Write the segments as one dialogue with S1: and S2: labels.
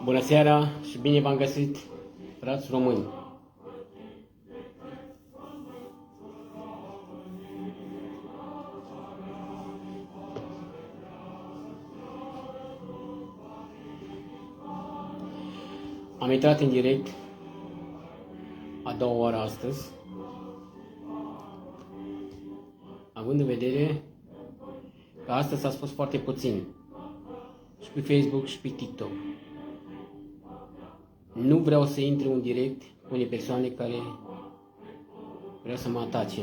S1: Bună seara și bine v-am găsit, frați români! Am intrat în direct a doua oară astăzi, având în vedere că astăzi s-a spus foarte puțin și pe Facebook și pe TikTok. Nu vreau să intru în direct cu unele persoane care vreau să mă atace.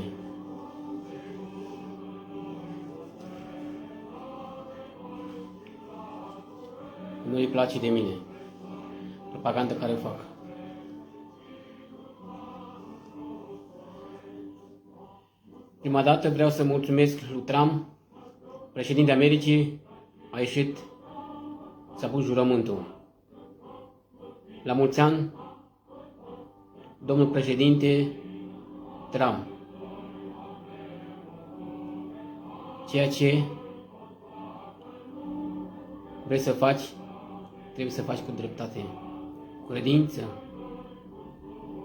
S1: Nu îi place de mine propaganda care o fac. Prima dată vreau să mulțumesc lui Trump, președintele Americii, a ieșit, s-a pus jurământul. La mulți ani, domnul președinte Trump. Ceea ce vrei să faci, trebuie să faci cu dreptate, cu credință,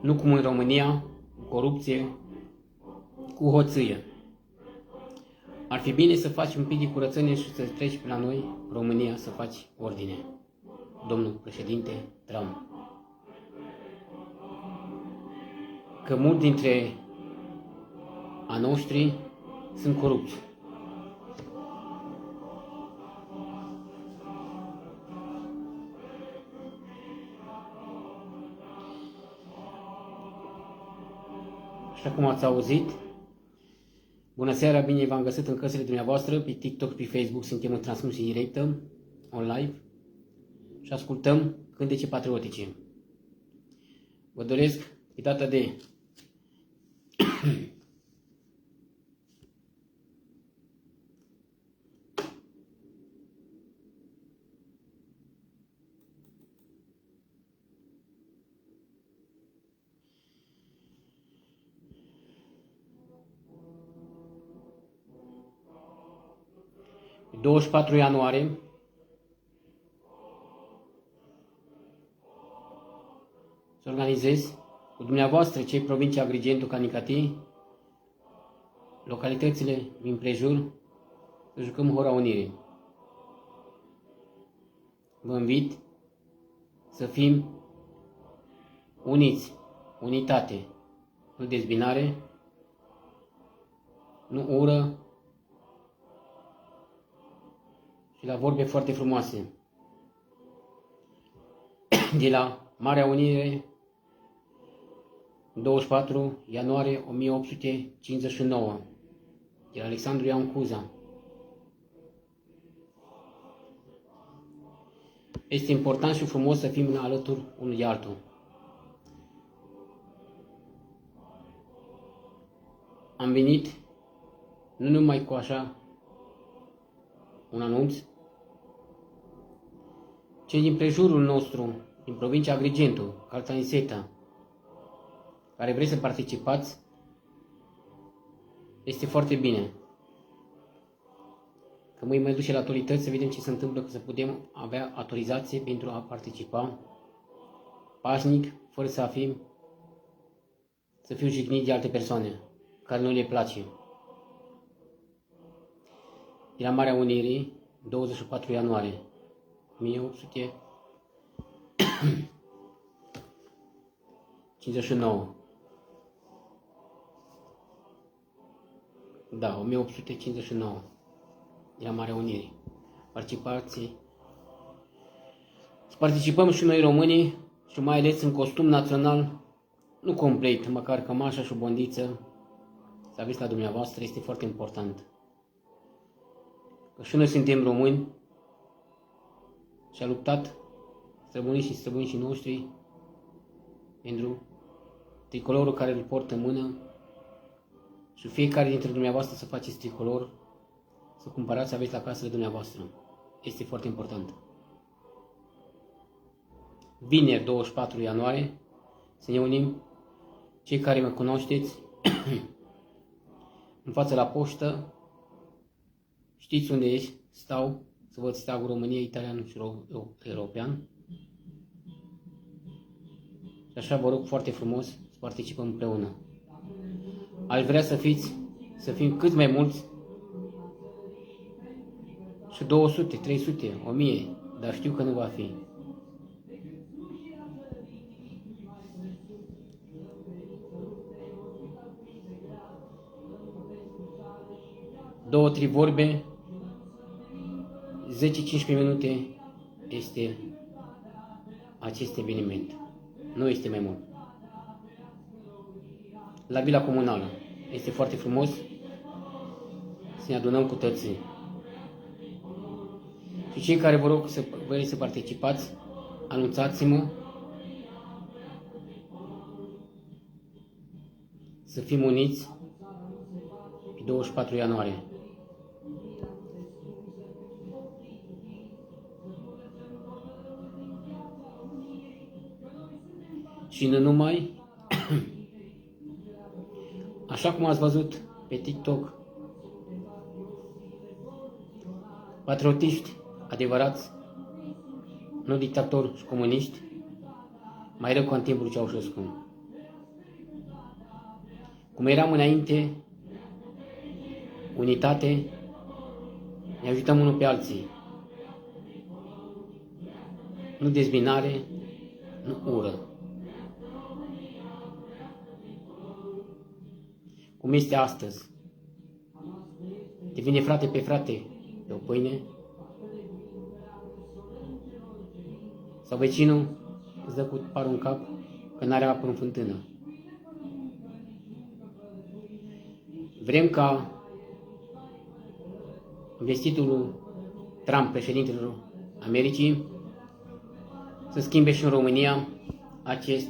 S1: nu cum în România, cu corupție, cu hoție. Ar fi bine să faci un pic de curățenie și să treci pe la noi, România, să faci ordine. Domnul președinte Trump. Că mulți dintre a noștri sunt corupți. Așa cum ați auzit, bună seara, bine v-am găsit în căsile dumneavoastră, pe TikTok, pe Facebook, suntem în transmisie directă, online, și ascultăm cântece patriotice. Vă doresc pe data de pe 24 ianuarie să organizez cu dumneavoastră cei provincia Agrigentul, Canicatii, localitățile din prejur, să jucăm Hora Unirii. Vă invit să fim uniți, unitate, nu dezbinare, nu ură și la vorbe foarte frumoase. De la Marea Unire, 24 ianuarie 1859, de la Alexandru Ioan Cuza. Este important și frumos să fim alături unul de altul. Am venit nu numai cu așa un anunț, ci din prejurul nostru, din provincia Agrigentul, Caltanissetta, care vreți să participați, este foarte bine. Că mâine mă duce la autorități să vedem ce se întâmplă, că să putem avea autorizație pentru a participa pașnic, fără să fiu jignit de alte persoane care nu le place. De la Marea Unirii, 24 ianuarie 1859. Da, 1859. De la Marea Unirii. Participați. Să participăm și noi românii și mai ales în costum național, nu complet, măcar cămașa și o bondiță, să aveți la dumneavoastră, este foarte important. Că și noi suntem români și a luptat străbunii și străbunii noștri pentru tricolorul care îl port în mână și fiecare dintre dumneavoastră să faceți tricolor, să cumpărați, să aveți la casele dumneavoastră. Este foarte important. Vineri, 24 ianuarie, să ne unim, cei care mă cunoașteți, în față la poștă, știți unde ești, stau, să văd steagul României, italian și european. Și așa vă rog foarte frumos să participăm împreună. Aș vrea să fim cât mai mulți, și 200, 300, 1000, dar știu că nu va fi. Două, trei vorbe, 10-15 minute este acest eveniment. Nu este mai mult. La vila comunală. Este foarte frumos să ne adunăm cu toții. Și cei care vă rog să participați, anunțați-mă să fim uniți pe 24 ianuarie. Și nu numai, așa cum ați văzut pe TikTok, patriotiști adevărați, nu dictatori și comuniști, mai rău ca în timpul Ceaușescu. Cum eram înainte, unitate, ne ajutăm unul pe alții. Nu dezbinare, nu ură. Cum este astăzi. Devine frate pe frate pe o pâine. Sau vecinul îți dă cu parul în cap că n-are apă în fântână. Vrem ca investitul Trump, președintele Americii, să schimbe și în România acest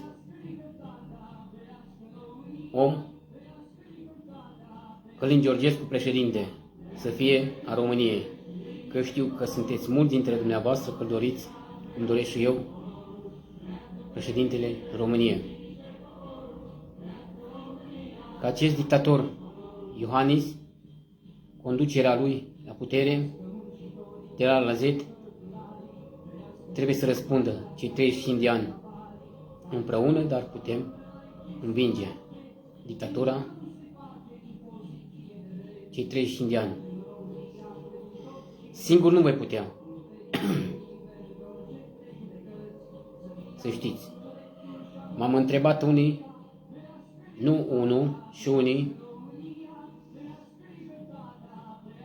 S1: om, Călin Georgescu, președinte, să fie a României. Că eu știu că sunteți mulți dintre dumneavoastră că doriți, cum doresc și eu, președintele României. Ca acest dictator Iohannis, conducerea lui la putere, de la A la Z, trebuie să răspundă cei 35 de ani împreună, dar putem învinge dictatura cei 35 de ani. Singur nu voi putea. Să știți. M-am întrebat unii, nu unul, și unii,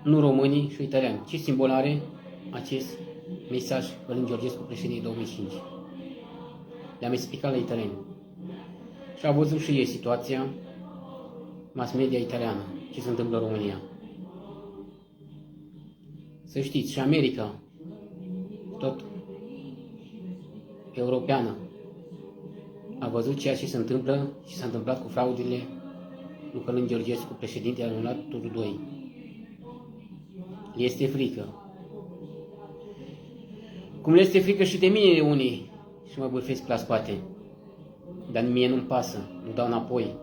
S1: nu românii și italiani, ce simbol are acest mesaj Călin Georgescu, președinte 2005. Le-am explicat la italieni. Și au văzut și ei situația mass media italiană, ce se întâmplă în România. Să știți, și America, tot europeană, a văzut ceea ce se întâmplă și s-a întâmplat cu fraudele lui Călin Georgescu, președinte al anulat turul 2. Este frică. Cum le este frică și de mine unii și mă bârfesc la spate. Dar mie nu-mi pasă, nu dau înapoi.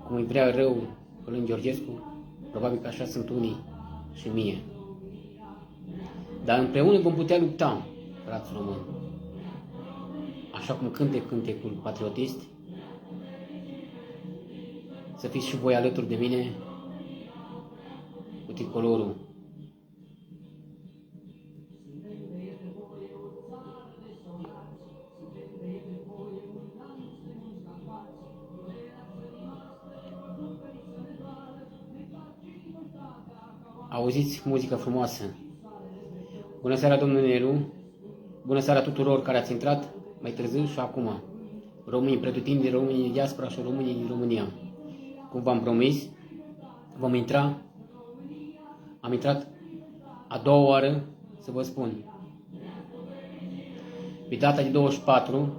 S1: Cum îi vrea rău Călin Georgescu, probabil că așa sunt unii și mie. Dar împreună vom putea lupta, frați români. Așa cum cânte cântecul patriotist, să fiți și voi alături de mine cu tricolorul. Auziți muzică frumoasă. Bună seara, domnul Nelu. Bună seara tuturor care ați intrat mai târziu și acum. Românii pretutindeni, românii din diaspora și românii din România. Cum v-am promis, vom intra. Am intrat a doua oară, să vă spun. Pe data de 24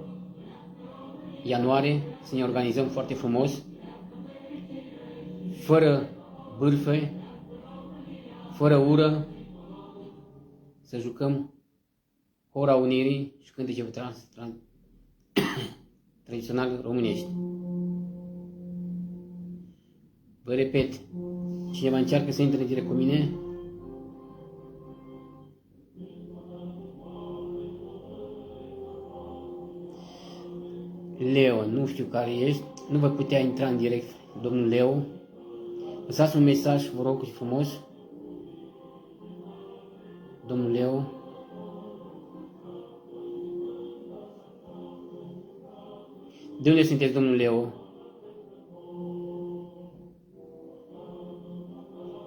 S1: ianuarie să ne organizăm foarte frumos, fără bârfe, fără ură, să jucăm Hora Unirii și cântece tradițional românești. Vă repet, cineva încearcă să intre în direct cu mine? Leo, nu știu care ești, nu vă putea intra în direct, domnul Leo. Lăsați un mesaj, vă rog frumos. Domnul Leo. De unde sunteți, domnul Leo?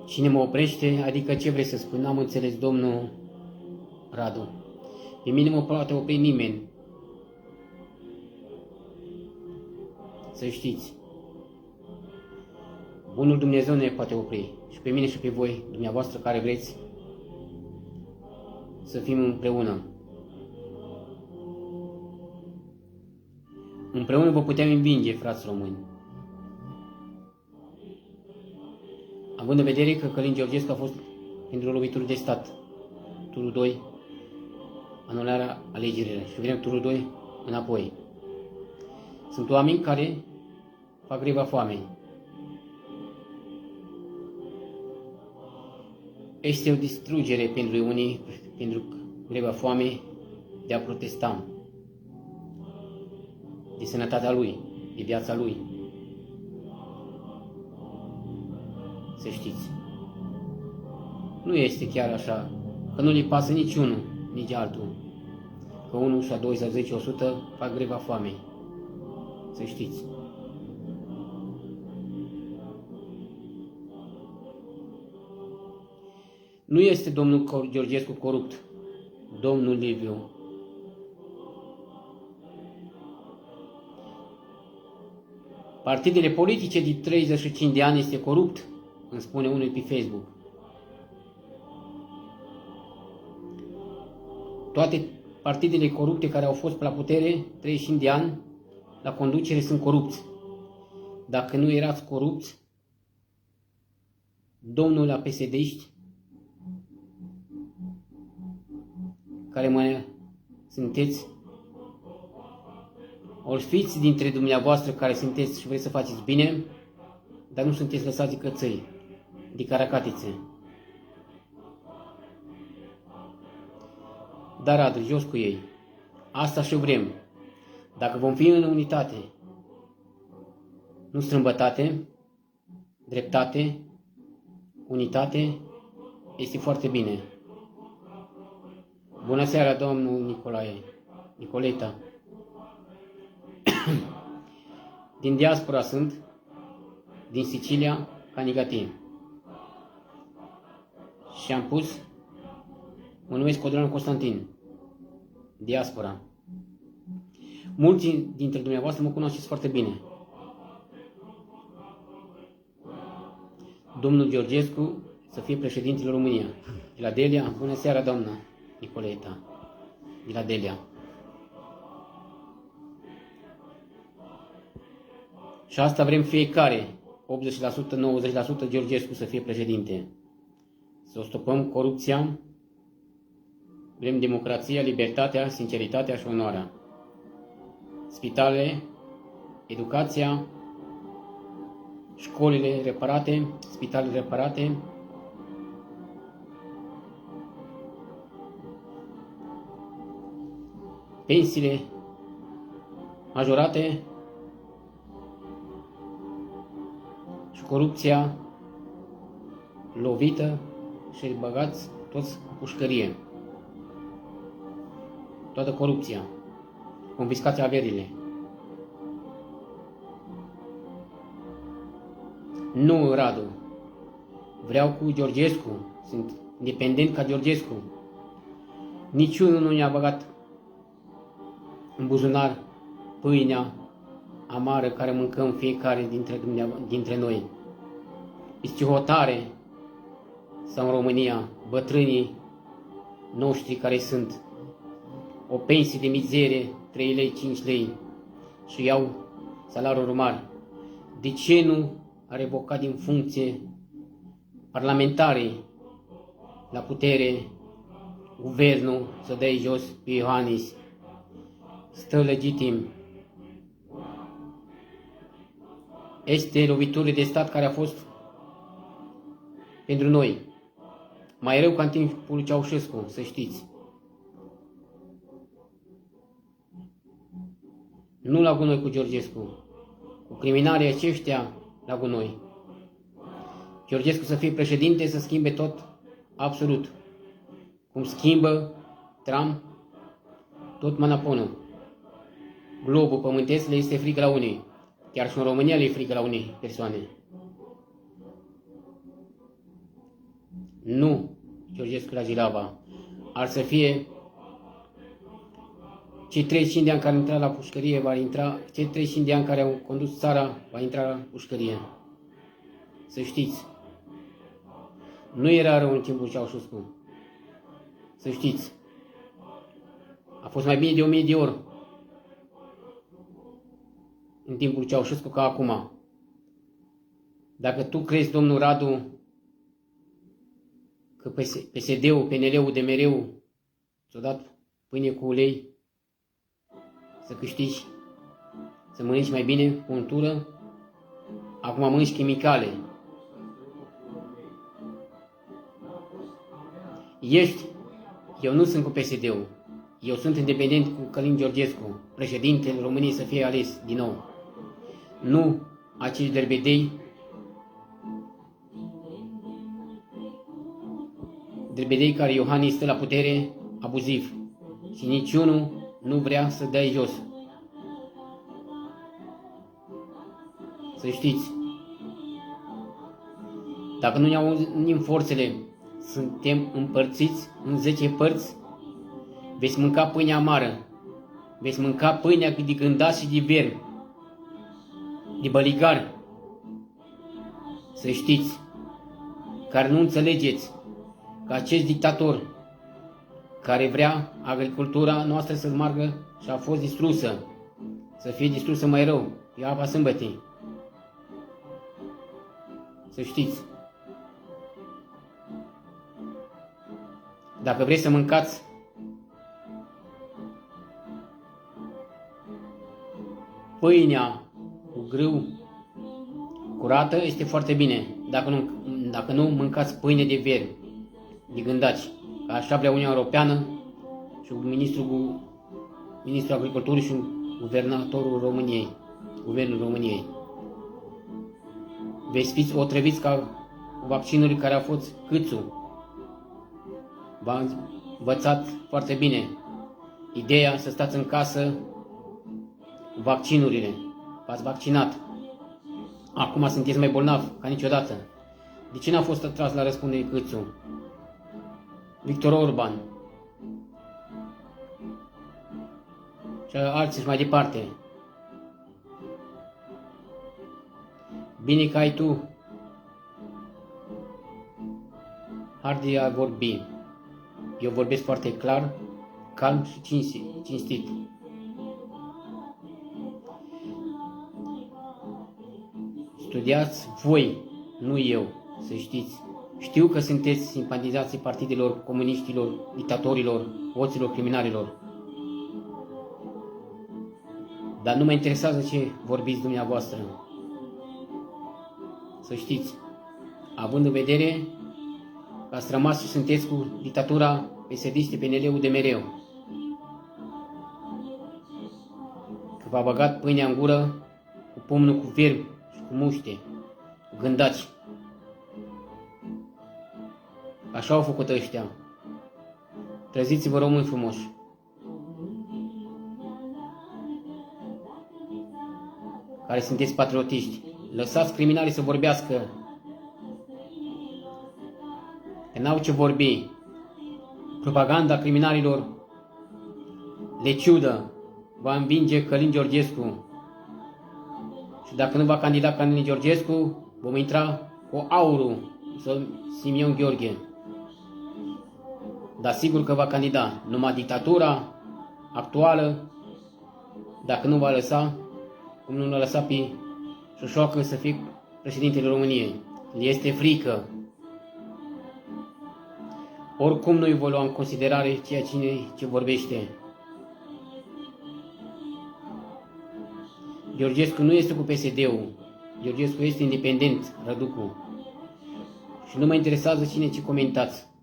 S1: Cine mă oprește? Adică ce vrei să spun? N-am înțeles, domnul Radu. Pe mine mă poate opri nimeni. Să știți. Bunul Dumnezeu ne poate opri. Și pe mine și pe voi, dumneavoastră care vreți să fim împreună. Împreună vă putem învinge, frați români. Având în vedere că Călin Georgescu a fost pentru lovituri de stat. Turul 2, anularea alegerilor. Și vrem turul 2 înapoi. Sunt oameni care fac greva foamei. Este o distrugere pentru unii, pentru greva foamei, de a protesta. De sănătatea lui, de viața lui. Să știți. Nu este chiar așa, că nu le pasă nici unul, nici altul. Că unul sau 2 sau 10, 100 fac greva foamei. Să știți. Nu este domnul Georgescu corupt, domnul Liviu. Partidele politice de 35 de ani este corupt, îmi spune unul pe Facebook. Toate partidele corupte care au fost la putere 35 de ani, la conducere, sunt corupți. Dacă nu erați corupți, domnul la PSD-iști, care mai sunteți, ori fiți dintre dumneavoastră care sunteți și vreți să faceți bine, dar nu sunteți lăsați de cățăi, de caracatițe. Dar Radu, jos cu ei. Asta și vrem. Dacă vom fi în unitate, nu strâmbătate, dreptate, unitate, este foarte bine. Bună seara, domnul Nicolae, Nicoleta. Din diaspora sunt, din Sicilia, Canigatin. Și am pus, mă numesc Codron Constantin, diaspora. Mulți dintre dumneavoastră mă cunoașteți foarte bine. Domnul Georgescu să fie președintele România. De la Delia, bună seara, doamna Nicoleta. De la Delia. Și asta vrem fiecare, 80%, 90% Georgescu să fie președinte. Să stopăm corupția, vrem democrația, libertatea, sinceritatea și onoarea. Spitalele, educația, școlile reparate, spitalele reparate, pensiile majorate și corupția lovită și băgați toți cu pușcărie. Toată corupția. Confiscați averile. Nu, Radu. Vreau cu Georgescu. Sunt independent ca Georgescu. Niciunul nu ne-a băgat în buzunar pâinea amară care mâncăm fiecare dintre noi. Este hotare sau în România bătrânii noștri care sunt o pensie de mizerie, 3 lei, 5 lei și iau salariul mare. De ce nu a revocat din funcție parlamentarii la putere, guvernul să dea jos pe Iohannis? Stă legitim. Este lovitură de stat care a fost pentru noi mai rău ca în timpul Ceaușescu, să știți. Nu la gunoi cu Georgescu, cu criminalii aceștia la gunoi. Georgescu să fie președinte, să schimbe tot, absolut. Cum schimbă Trump, tot manaponul. Globul pământesc le este frică la unii. Chiar și în România le e frică la unii persoane. Nu Georgescu la Jilava. Ar să fie cei 35 de ani care au intrat la pușcărie, cei 35 de ani care au condus țara, va intra la pușcărie. Să știți. Nu era rău în timpul Ceaușescu. Să știți. A fost mai bine de 1000 de ori în timpul Ceaușescu ca acum. Dacă tu crezi, domnul Radu, că PSD-ul, PNL-ul, DMR-ul ți-au dat pâine cu ulei, să câștigi, să mănânci mai bine, cu untură, acum mănânci chimicale. Eu nu sunt cu PSD-ul, eu sunt independent cu Călin Georgescu, președintele României să fie ales din nou. Nu acești derbedei, care Iohannis stă la putere abuziv și niciunul nu vrea să dea jos. Să știți. Dacă nu ne unim forțele, suntem împărțiți în 10 părți, veți mânca pâine amară, veți mânca pâinea de gândați și de vermi, de băligar. Să știți, care nu înțelegeți că acest dictator care vrea agricultura noastră să meargă și a fost distrusă, să fie distrusă mai rău, e apa sâmbătei. Să știți. Dacă vreți să mâncați pâinea cu grâu curată, este foarte bine. Dacă nu mâncați pâine de vermi, de gândaci. Așa vrea Uniunea Europeană și ministrul Agriculturii și guvernatorul României, guvernul României. Veți fi otrăviți ca vaccinurile care a fost Câțu. V-am învățat foarte bine ideea să stați în casă cu vaccinurile. V-ați vaccinat. Acum sunteți mai bolnavi ca niciodată. De ce n-a fost atras la răspundere Câțu? Victor Orban și alții și mai departe. Bine că ai tu harde de a vorbi. Eu vorbesc foarte clar, calm și cinstit. Studiați voi, nu eu, să știți. Știu că sunteți simpatizații partidelor comuniștilor, dictatorilor, hoților, criminalilor. Dar nu mă interesează ce vorbiți dumneavoastră. Să știți, având în vedere că ați rămas și sunteți cu dictatura PSD-istă, PNL-ul, DMR-ul. Că v-a băgat pâinea în gură cu pumnul cu vermi și cu muște, cu gândaci. Așa au făcut ăștia. Treziți-vă, români frumoși. Care sunteți patriotiști. Lăsați criminalii să vorbească. Că n-au ce vorbi. Propaganda criminalilor le ciudă. Va învinge Călin Georgescu. Și dacă nu va candida Călin Georgescu, vom intra cu aurul Simion Gheorghe. Dar sigur că va candida. Numai dictatura actuală, dacă nu va lăsa, cum nu l-a lăsat pe Șoșoacă să fie președintele României. Le este frică. Oricum nu-i voi lua în considerare ceea ce vorbește. Georgescu nu este cu PSD-ul. Georgescu este independent, Răducu. Și nu mă interesează cine ce comentați.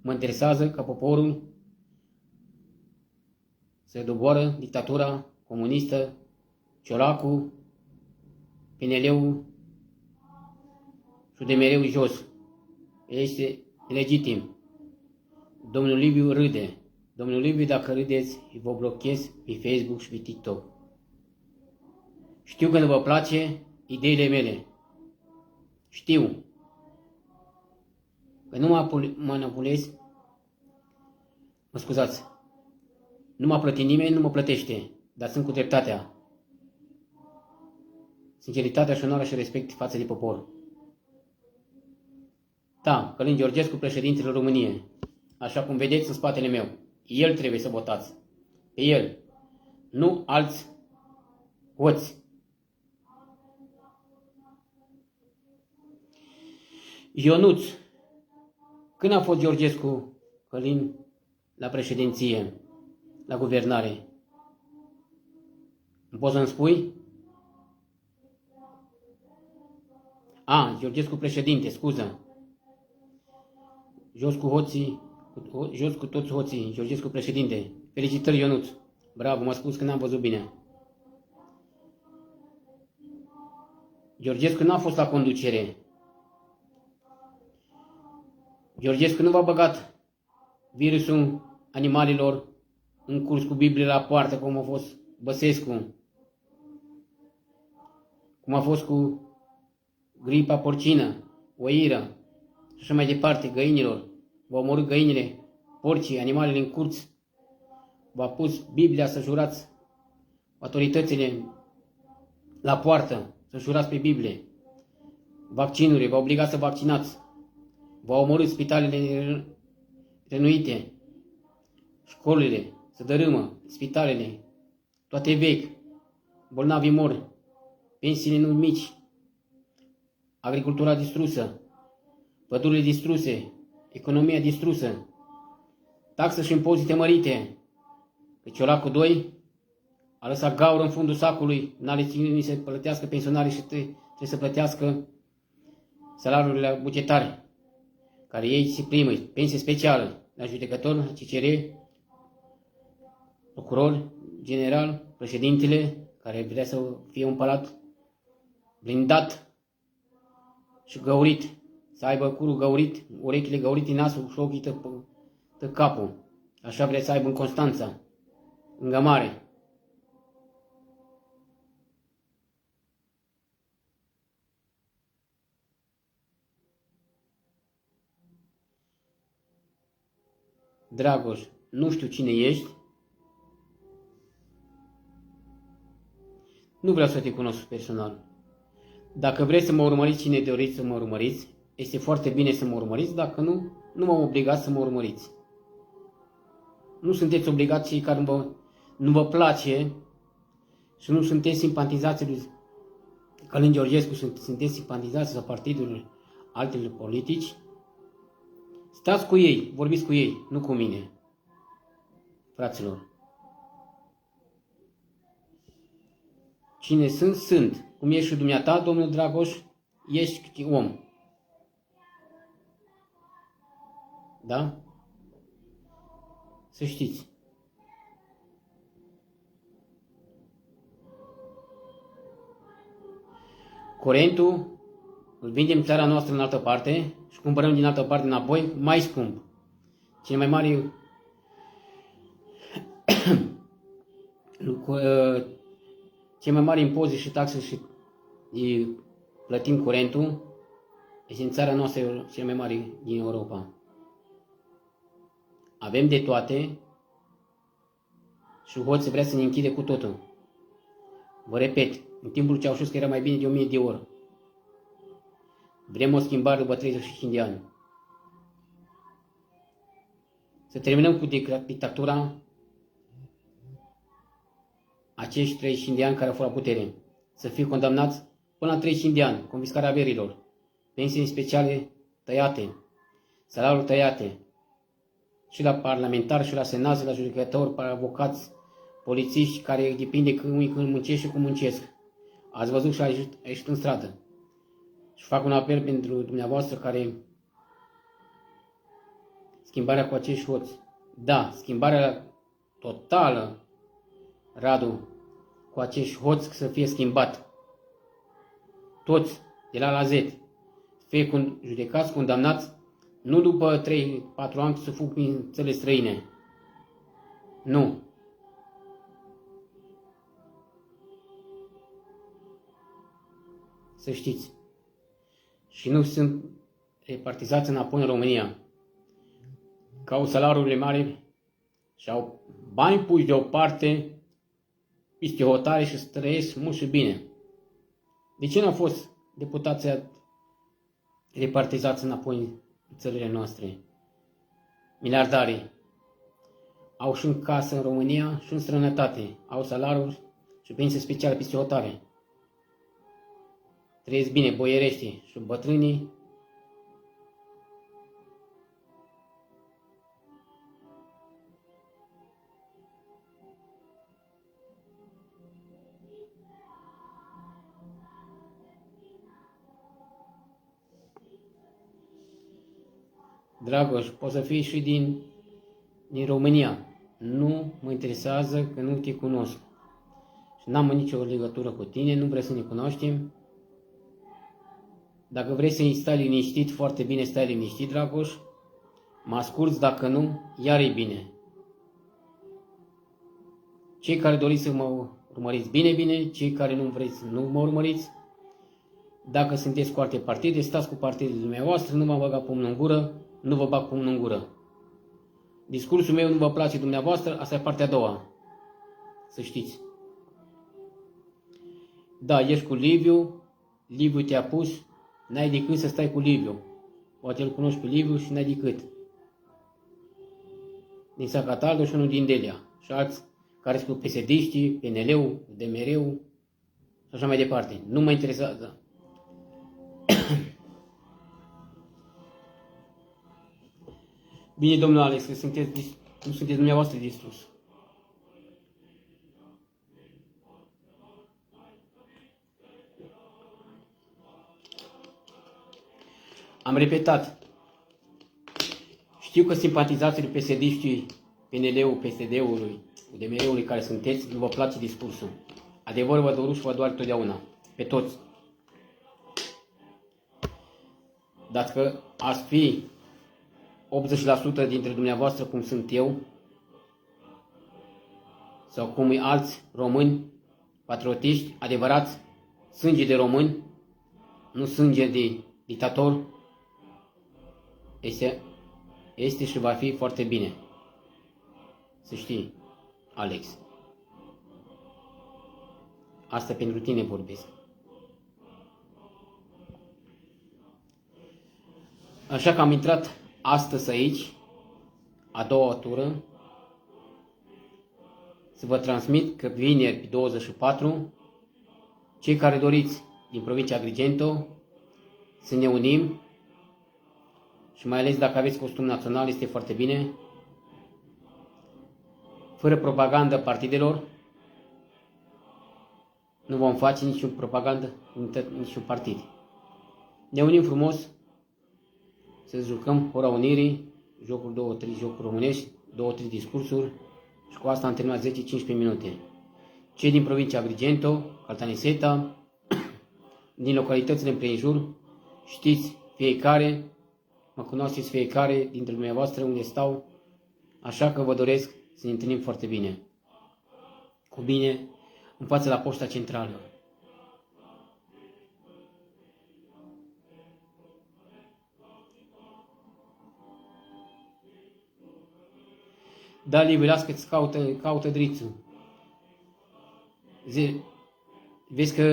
S1: Mă interesează ca poporul să doboară dictatura comunistă, Ciolacu, PNL-ul și UDMR-ul jos. Este legitim. Domnul Liviu râde. Domnul Liviu, dacă râdeți, îi vă blochez pe Facebook și pe TikTok. Știu că nu vă place ideile mele. Știu că nu mă manipulez. Mă scuzați. Nu m-a plătit nimeni, nu mă plătește. Dar sunt cu dreptatea. Sinceritatea și onoarea și respect față de popor. Da, Călin Georgescu, președintele României. Așa cum vedeți în spatele meu. El trebuie să votați. Pe el. Nu alți hoți. Ionuț. Când a fost Georgescu Călin la președinție, la guvernare? Îmi poți să-mi spui? Georgescu președinte, scuză. Jos cu hoții, jos cu toți hoții, Georgescu președinte. Felicitări, Ionuț. Bravo, m-a spus că n-am văzut bine. Georgescu n-a fost la conducere. Georgescu nu v-a băgat virusul animalelor în curs cu Biblie la poartă, cum a fost Băsescu, cum a fost cu gripa porcină, oiră și așa mai departe, găinilor. V-au omorât găinile, porcii, animalele în curți. V-a pus Biblia să jurați autoritățile la poartă, să jurați pe Biblie. Vaccinurile, v-a obligat să vaccinați. V-au omorât spitalele renuite, școlile, să dărâmă, spitalele, toate vechi, bolnavii mor, pensiile nu mici, agricultura distrusă, pădurile distruse, economia distrusă, taxe și impozite mărite. Că Ciolacu 2 a lăsat gaură în fundul sacului, n-a ținut să plătească pensionarii și trebuie să plătească salariurile bugetare, care ei se primă, pensie specială la judecător, la CCR, procuror general, președintele, care vrea să fie un palat blindat și găurit, să aibă curul găurit, urechile găurite, nasul și ochii de capul. Așa vrea să aibă în Constanța, în Gămare. Dragoș, nu știu cine ești. Nu vreau să te cunosc personal. Dacă vreți să mă urmăriți, cine doriți să mă urmăriți, este foarte bine să mă urmăriți. Dacă nu, nu m-am obligat să mă urmăriți. Nu sunteți obligați cei care nu vă place și nu sunteți simpatizați lui Călin Georgescu, sunteți simpatizați la partidul altele politici. Stați cu ei, vorbiți cu ei, nu cu mine, fraților. Cine sunt, sunt. Cum ești și dumneata, domnul Dragoș, ești om. Da? Să știți. Curentul îl vindem țara noastră în altă parte și cumpărăm din altă parte înapoi mai scump. Cel mai mare cel mai mare impozit și taxe și plătim curentul este în țara noastră cel mai mare din Europa. Avem de toate și hoții vrea să ne închide cu totul. Vă repet, în timpul Ceaușescu era mai bine de 1000 de ori. Vrem o schimbare după 35 de ani. Să terminăm cu dictatura acești 35 de ani care au fost la putere. Să fie condamnați până la 35 de ani, confiscarea averilor, pensiile speciale tăiate, salariul tăiate, și la parlamentari, și la senat, și la judecători, avocați, polițiști, care depinde când muncesc și cum muncesc. Ați văzut și a ieșit în stradă. Și fac un apel pentru dumneavoastră care schimbarea cu acești hoți. Da, schimbarea totală, Radu, cu acești hoți să fie schimbat. Toți, de la Z, să fie judecați, condamnați, nu după 3-4 ani să fug prin țările străine. Nu. Să știți. Și nu sunt repartizați înapoi în România. Că au salariurile mari și au bani puși deoparte, peste hotare și trăiesc mult și bine. De ce nu au fost deputații repartizați înapoi în țările noastre? Miliardarii au și în casă în România și în străinătate. Au salariuri și pensie specială peste hotare. Trăiesc bine boiereștii și bătrânii. Dragoș, poți să fii și din România. Nu mă interesează că nu te cunosc. Și n-am nicio legătură cu tine, nu vrei să ne cunoaștem. Dacă vrei să stai liniștit, foarte bine stai liniștit, Dragoș. Mă asculți, dacă nu, iar e bine. Cei care doriți să mă urmăriți, bine, cei care nu vreți, nu mă urmăriți. Dacă sunteți cu alte partide, stați cu partidele dumneavoastră, nu mă băga pumnul în gură, nu vă bag pumnul în gură. Discursul meu nu vă place dumneavoastră, asta e partea a doua. Să știți. Da, ești cu Liviu, Liviu te-a pus, n-ai decât să stai cu Liviu. Poate îl cunoști pe Liviu și n-ai decât. Din Sacataldo și unul din Delia. Și alți care sunt cu PSD-știi, PNL-ul, DMR-ul și așa mai departe. Nu mă interesează. Bine, domnul Alex, că nu sunteți dumneavoastră distrus. Am repetat. Știu că simpatizații PSD-știi, PNL-ul, PSD-ului, UDMR-ului care sunteți, nu vă place discursul. Adevărul vă doru și vă doare totdeauna. Pe toți. Dacă ați fi 80% dintre dumneavoastră cum sunt eu, sau cum e alți români, patriotiști, adevărați, sânge de români, nu sânge de dictator, este și va fi foarte bine. Să știi, Alex. Asta pentru tine vorbesc. Așa că am intrat astăzi aici, a doua tură, să vă transmit că vineri pe 24, cei care doriți din provincia Agrigento să ne unim și mai ales dacă aveți costum național este foarte bine, fără propagandă partidelor, nu vom face niciun propagandă, niciun partid. Ne unim frumos să jucăm Ora Unirii, jocuri 2-3 jocuri românești, 2-3 discursuri și cu asta am terminat 10-15 minute. Cei din provincia Agrigento, Caltanissetta, din localitățile împrejur, știți fiecare, mă cunoașteți fiecare dintre dumneavoastră unde stau, așa că vă doresc să ne întâlnim foarte bine. Cu bine, în fața la poșta centrală. Da, Liviu, las că-ți caută drițul. Vezi că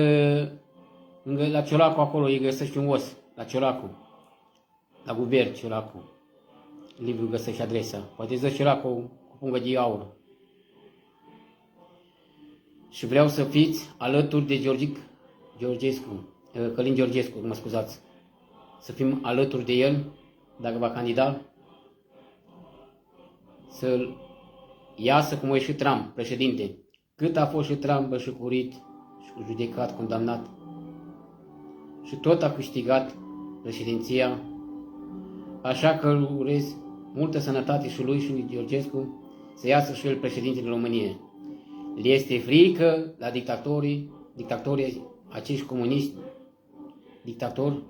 S1: la Ciolacu acolo îi găsești un os. La Ciolacu. La guvern Ciolacu. Liviu găsești adresa. Poate îți dă Ciolacu cu pungă de aur. Și vreau să fiți alături de Călin Georgescu, mă scuzați. Să fim alături de el, dacă va candida, să-l iasă cum a ieșit Trump, președinte. Cât a fost și Trump bășucurit și judecat, condamnat. Și tot a câștigat președinția. Așa că îl urez multă sănătate și lui și lui Georgescu să iasă și el președintele României. Le este frică la dictatorii acești comuniști, dictatori,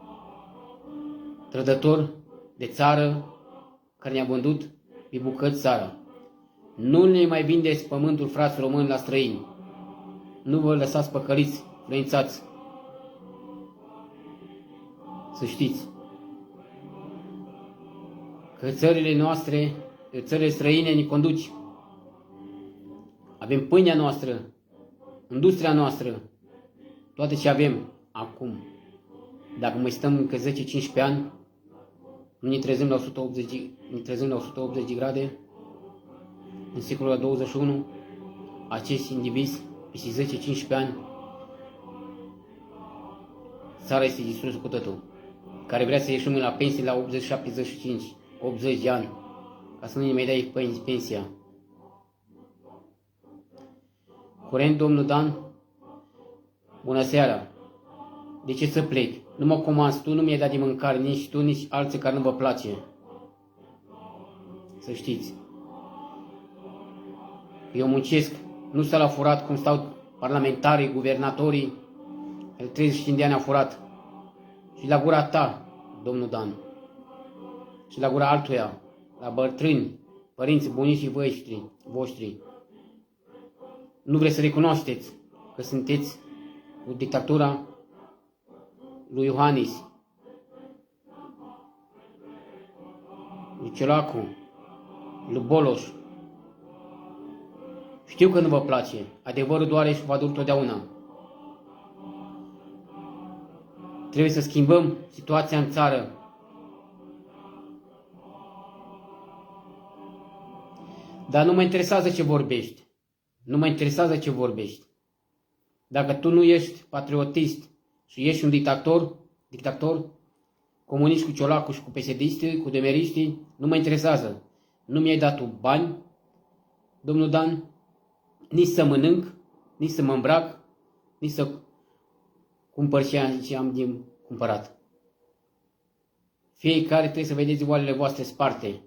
S1: trădători de țară, care ne-a vândut pe bucăți țara. Nu ne mai vindeți pământul, frați români, la străini. Nu vă lăsați păcăliți, influențați. Să știți că țările noastre, țările străine ne conduc. Avem pâinea noastră, industria noastră, toate ce avem acum. Dacă mai stăm încă 10-15 ani, nu ne trezim la 180 de grade, în secolul al 21, acești indivizi, peste 10-15 ani, țara este distrusă cu totul. Care vrea să ieșim la pensie la 80, 75, 80 de ani, ca să nu ne mai dai pensia. Curent, domnul Dan, bună seara. De ce să plec? Nu mă comanzi tu, nu mi-ai dat de mâncare, nici tu, nici alții care nu vă place. Să știți. Eu muncesc, nu stau la furat cum stau parlamentarii, guvernatorii, care 35 de ani au furat. Și la gura ta, domnul Dan, și la gura altuia, la bătrâni, părinții, bunicii voștri. Nu vreți să recunoașteți că sunteți cu dictatura lui Iohannis, lui Ciolacu, lui Boloș. Știu că nu vă place. Adevărul doare și va dura totdeauna. Trebuie să schimbăm situația în țară. Dar nu mă interesează ce vorbești. Nu mă interesează ce vorbești. Dacă tu nu ești patriotist și ești un dictator, comunist cu Ciolacu și cu PSD-iști, cu demeriștii, nu mă interesează. Nu mi-ai dat tu bani, domnul Dan, nici să mănânc, nici să mă îmbrac, nici să cumpăr ce am de cumpărat. Fiecare trebuie să vedeți oalele voastre sparte.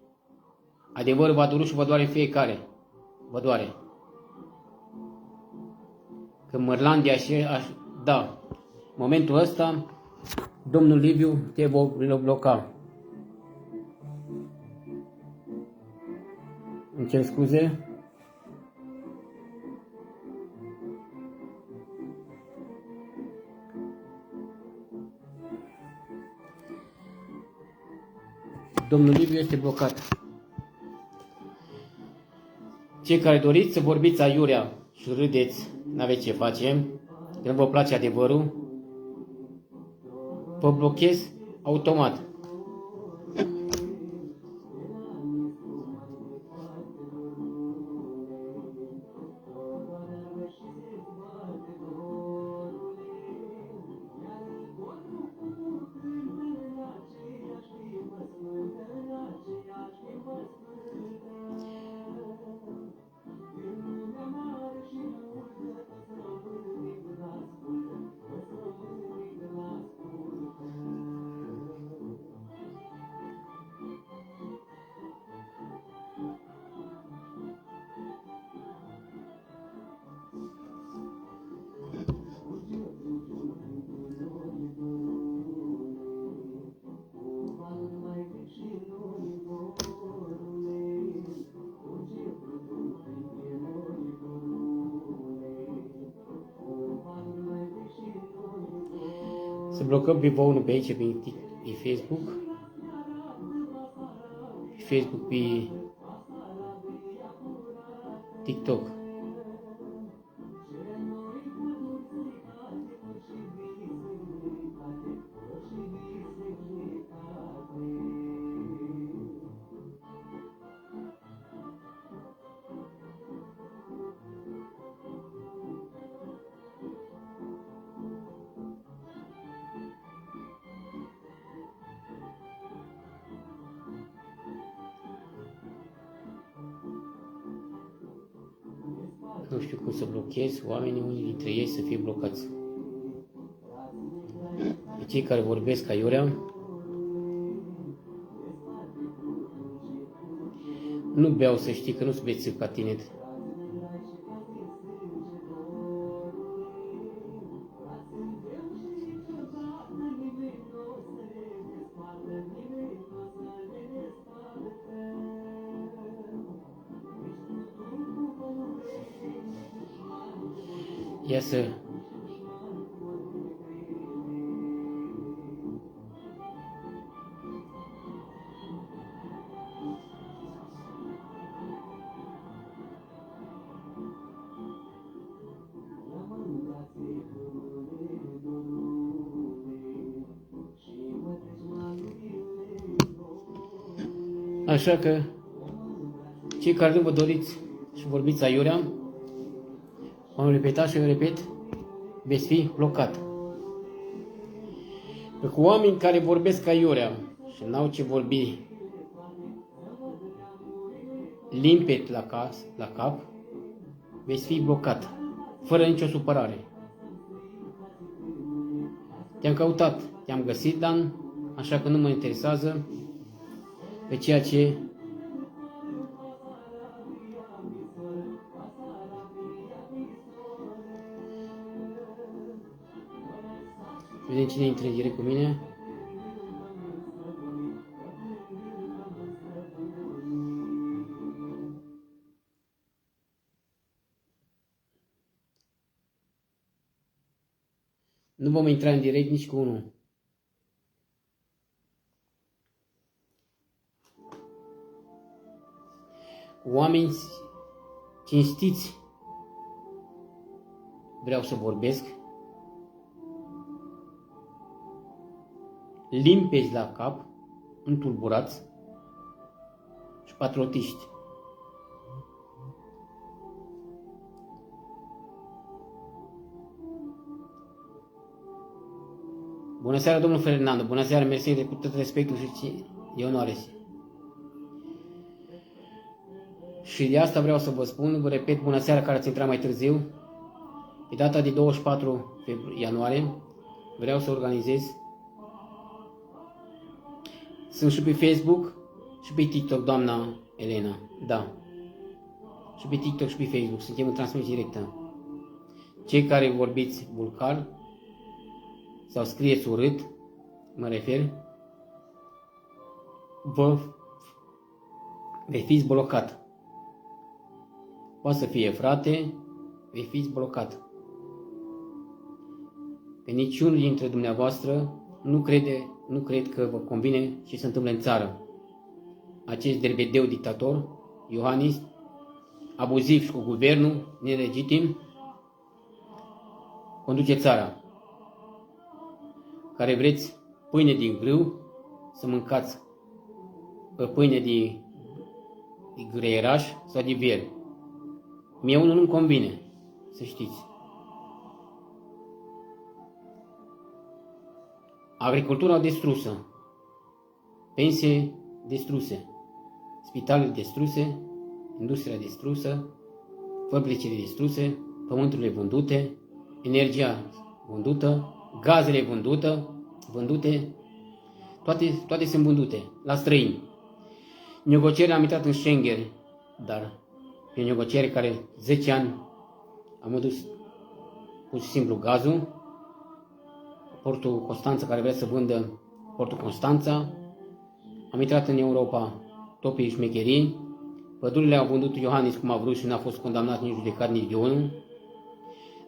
S1: Adevărul va dori și vă doare fiecare. Vă doare. Că Mărlandia da, în momentul ăsta, domnul Liviu te va bloca. Îmi cer scuze. Domnul Liviu este blocat. Cei care doriți să vorbiți aiurea și râdeți, n-aveți ce face, că nu vă place adevărul, vă blochez automat. Să blocăm bivounul pe aici, pe Facebook. Facebook pe TikTok. Nu știu cum să blochez oamenii, unii dintre ei să fie blocați. Pe cei care vorbesc aiurea, nu beau, să știi că nu-ți beți ca tine. Ia să așa că cei care nu vă doriți și vorbiți aiurea, am repetat și eu repet, veți fi blocat. Că cu oameni care vorbesc aiurea și n-au ce vorbi limpet la cap, veți fi blocat, fără nicio supărare. Te-am căutat, te-am găsit, Dan, așa că nu mă interesează pe ceea ce vedem cine intră direct cu mine. Nu vom intra în direct nici cu unul. Oameni cinstiți vreau să vorbesc, limpezi la cap, întulburați și patriotiști. Bună seara, domnul Fernando, bună seara, mersi de cu tot respectul și de onoare. Și de asta vreau să vă spun, vă repet, bună seara care ați intrat mai târziu. Pe data de 24 ianuarie vreau să organizez. Sunt și pe Facebook și pe TikTok, doamna Elena. Da. Și pe TikTok și pe Facebook. Suntem în transmisie directă. Cei care vorbiți vulgar sau scrieți urât, mă refer, vei fiți blocat. Poate să fie frate, vei fiți blocat. Pe niciunul dintre dumneavoastră nu cred că vă convine ce se întâmplă în țară. Acest derbedeu dictator, Iohannis, abuziv și cu guvernul nelegitim, conduce țara. Care vreți pâine din grâu, să mâncați pâine de greieraș sau de vier. Mie unul nu-mi convine, să știți. Agricultura distrusă, pensii distruse, spitalele distruse, industria distrusă, fabricile distruse, pământurile vândute, energia vândută, gazele vândute, toate sunt vândute la străini. Negocierea am intrat în Schengen, dar e o negociere care 10 ani am adus pur și simplu gazul, portul Constanța care vrea să vândă portul Constanța, am intrat în Europa tot pe șmecherii, pădurile au vândut Iohannis cum a vrut și n-a fost condamnat nici judecat nici de unul.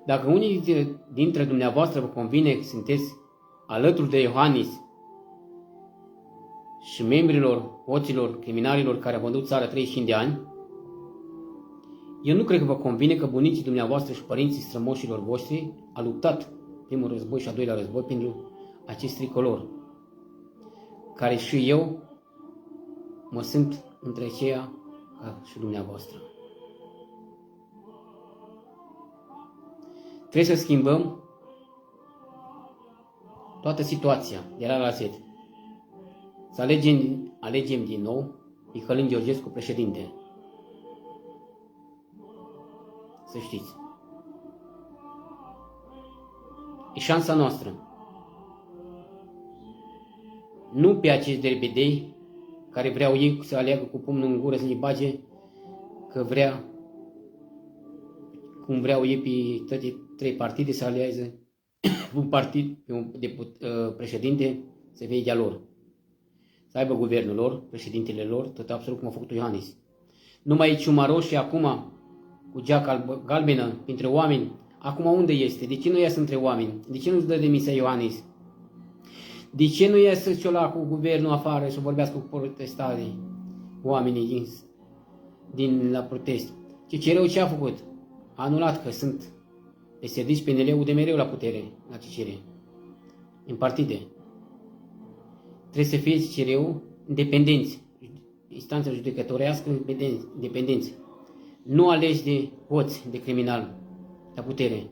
S1: Dacă unii dintre dumneavoastră vă convine că sunteți alături de Iohannis și membrilor, hoților, criminalilor care au vândut țara 35 de ani, eu nu cred că vă convine că bunicii dumneavoastră și părinții strămoșilor voștri au luptat primul război și al doilea război pentru acest tricolor, care și eu mă simt între aceia ca și dumneavoastră. Trebuie să schimbăm toată situația de la la Z. Să alegem din nou pe Călin Georgescu președinte. Să știți. E șansa noastră. Nu pe acești derbedei care vreau ei să aleagă cu pumnul în gură să ne bage că vrea, cum vreau ei pe toate 3 partide să aleagă un partid, pe un președinte să fie de-a lor. Să aibă guvernul lor, președintele lor, tot absolut cum a făcut Iohannis. Numai ciuma roșie acum, cu geaca galbenă, printre oameni, Acum unde este? De ce nu iasă între oameni? De ce nu-ți dă demisia Ioanis? De ce nu iasă Ciolacu cu guvernul afară să vorbească cu protestarii, oamenii din la protest? CCR-ul ce a făcut? A anulat că sunt PSD și PNL-ul de mereu la putere la CCR, în partide. Trebuie să fie CCR-ul independenți, instanța judecătorească independenți, nu aleși de hoți, de criminal la putere.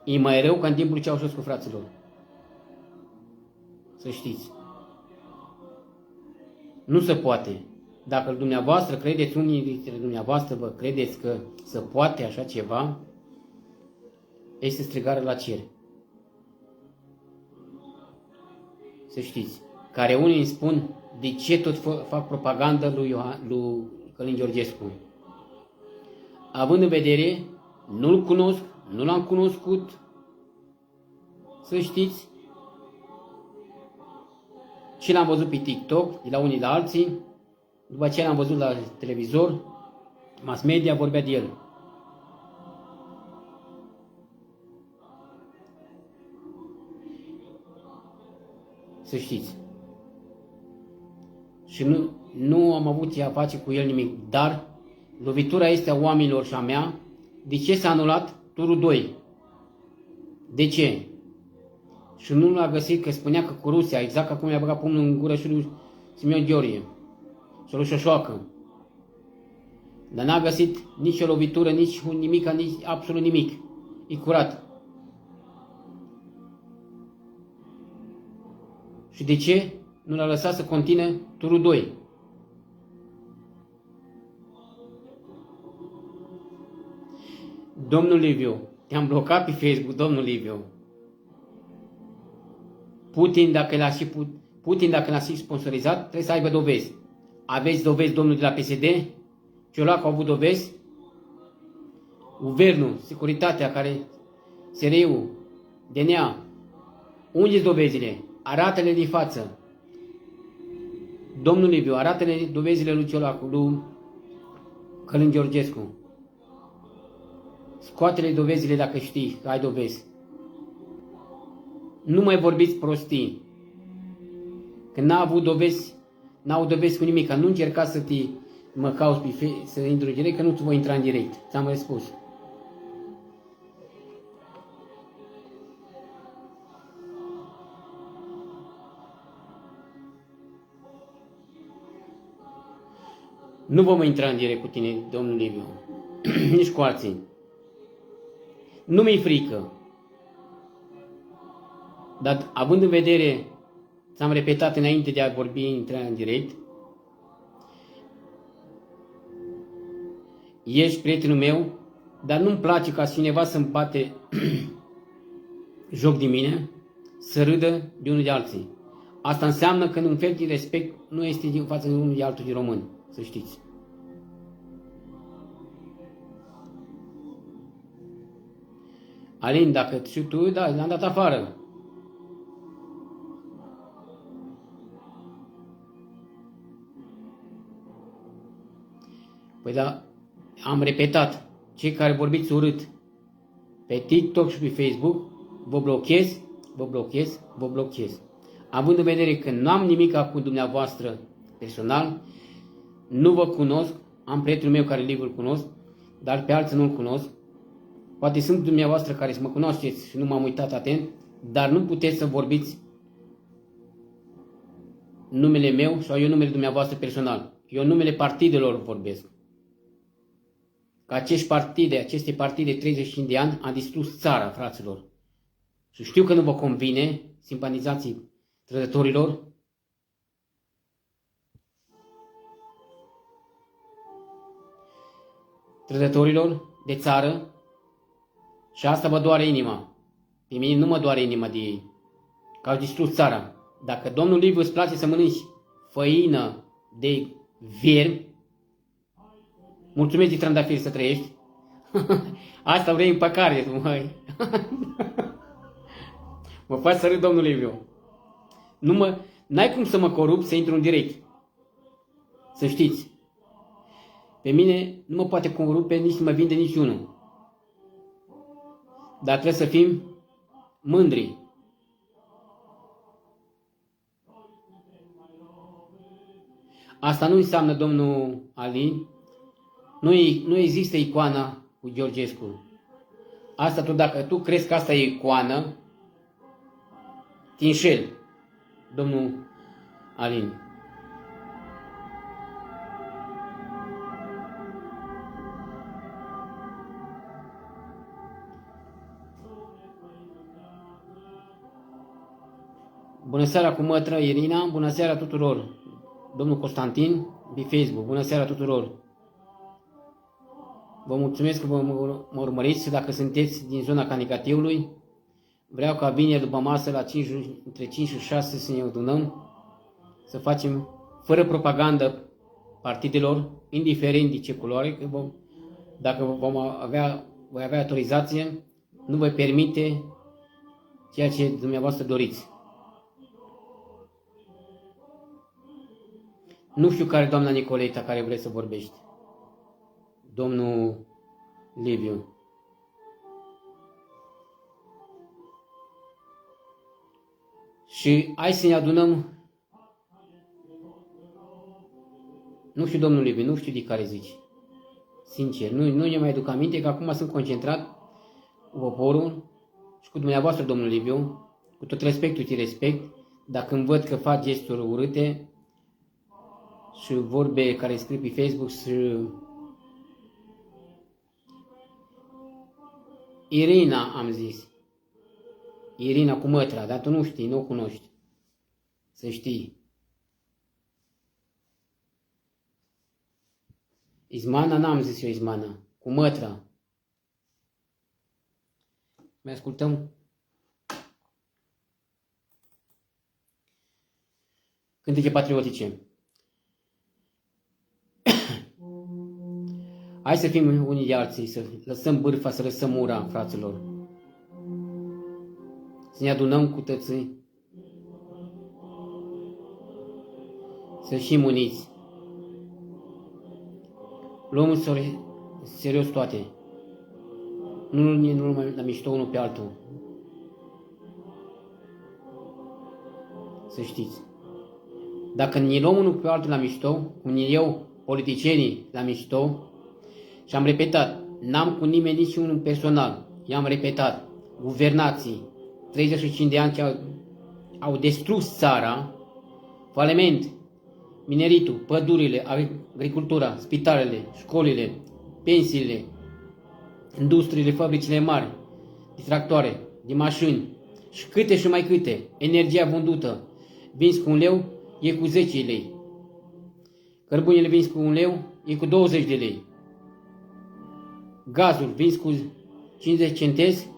S1: E mai rău ca în timpul Ceaușescu, fraților. Să știți. Nu se poate. Dacă dumneavoastră credeți, unii dintre dumneavoastră vă credeți că se poate așa ceva, este strigare la cer. Să știți. Care unii îmi spun de ce tot fac propagandă lui Călin Georgescu. Având în vedere, nu-l cunosc, nu l-am cunoscut, să știți, și l-am văzut pe TikTok, de la unii la alții, după aceea l-am văzut la televizor, mass media vorbea de el. Să știți. Și nu am avut ce a face cu el nimic, dar lovitura este a oamenilor și a mea. De ce s-a anulat turul 2? De ce? Și nu l-a găsit, că spunea că cu Rusia, exact acum i-a băgat pumnul în gură și lui Simion Gheorghe și lui Șoșoacă. Dar n-a găsit nici o lovitură, nici nimic, nici absolut nimic. E curat. Și de ce nu l-a lăsat să continue turul 2? Domnul Liviu, te-am blocat pe Facebook, domnul Liviu. Putin, dacă l-a și sponsorizat, trebuie să aibă dovezi. Aveți dovezi, domnul de la PSD? Ciolacu a avut dovezi? Guvernul, securitatea, SRI-ul, DNA, unde-s dovezile? Arată-le din față. Domnul Liviu, arată-le dovezile lui Ciolacu, lui Călin Georgescu. Scoate-le dovezile dacă știi că ai dovezi. Nu mai vorbiți prostii. Că n-au dovezi cu nimic. Nu încerca să mă cauți să intru în direct, că nu ți voi intra în direct. Ți-am răspuns. Nu vom intra în direct cu tine, domnul Liviu. Nici cu alții. Nu mi-e frică. Dar având în vedere, ți-am repetat înainte de a intra în direct, ești prietenul meu, dar nu-mi place ca cineva să-mi bate joc de mine, să râdă de unul de alții. Asta înseamnă că un fel de respect nu este din față de unul de altul de român, să știți. Alin, dacă și tu, da, l-am dat afară. Păi da, am repetat, cei care vorbiți urât pe TikTok și pe Facebook, vă blochez, vă blochez, vă blochez. Având în vedere că nu am nimic cu dumneavoastră personal, nu vă cunosc, am prietenul meu care îl cunosc, dar pe alții nu-l cunosc. Poate sunt dumneavoastră care să mă cunoașteți și nu m-am uitat atent, dar nu puteți să vorbiți numele meu sau eu numele dumneavoastră personal. Eu numele partidelor vorbesc. Că aceste partide 35 de ani a distrus țara, fraților. Și știu că nu vă convine, simpatizații trădătorilor, de țară, și asta vă doare inima. Pe mine nu mă doare inima de ei, că au distrus țara. Dacă domnul Liviu îți place să mănânci făină de viermi, mulțumesc de trandafiri să trăiești. Asta vrei împăcare, măi. Mă faci să râd, domnul Liviu. N-ai cum să mă corup să intru în direct. Să știți. Pe mine nu mă poate corupe, nici să mă vinde niciunul. Dar trebuie să fim mândri. Asta nu înseamnă, domnul Alin, nu există icoana cu Georgescu. Asta dacă tu crezi că asta e icoană, te înșeli, domnul Alin. Bună seara cu mătră Irina, bună seara tuturor. Domnul Constantin, pe Facebook, bună seara tuturor. Vă mulțumesc că mă urmăriți, dacă sunteți din zona Canicativului. Vreau ca vineri după masă la între 5 și 6 să ne adunăm, să facem fără propagandă partidelor, indiferent de ce culoare, dacă voi avea autorizație, nu voi permite ceea ce dumneavoastră doriți. Nu știu care doamna Nicoleta care vreți să vorbești. Domnul Liviu. Și hai să ne adunăm. Nu știu, domnul Liviu, nu știu de care zici. Sincer, nu ne mai aduc aminte că acum sunt concentrat cu poporul și cu dumneavoastră, domnul Liviu, cu tot respectul te respect, dacă îmi văd că fac gesturi urâte și vorbe care scriu pe Facebook și Irina am zis. Irina cu mătra, dar tu nu știi, nu o cunoști. Să știi. Izmana n-am zis eu Izmana, cu mătra. Mai ascultăm. Cântece patriotice. Hai să fim unii de alții, să lăsăm bârfa, să lăsăm ura, fraților. Să ne adunăm cu tății. Să fim uniți. Luăm în serios toate. Nu numai la mișto unul pe altul. Să știți. Dacă ne luăm unul pe altul la mișto, cum ne iau politicienii la mișto, și am repetat, n-am cu nimeni nici unul personal, i-am repetat, guvernații, 35 de ani ce au distrus țara, faliment, mineritul, pădurile, agricultura, spitalele, școlile, pensiile, industriile, fabricile mari, de tractoare, de mașini, și câte și mai câte, energia vândută, vinzi cu 1 leu, e cu 10 lei. Cărbunele vinzi cu 1 leu, e cu 20 de lei. Gazul vinzi cu 50 centezi,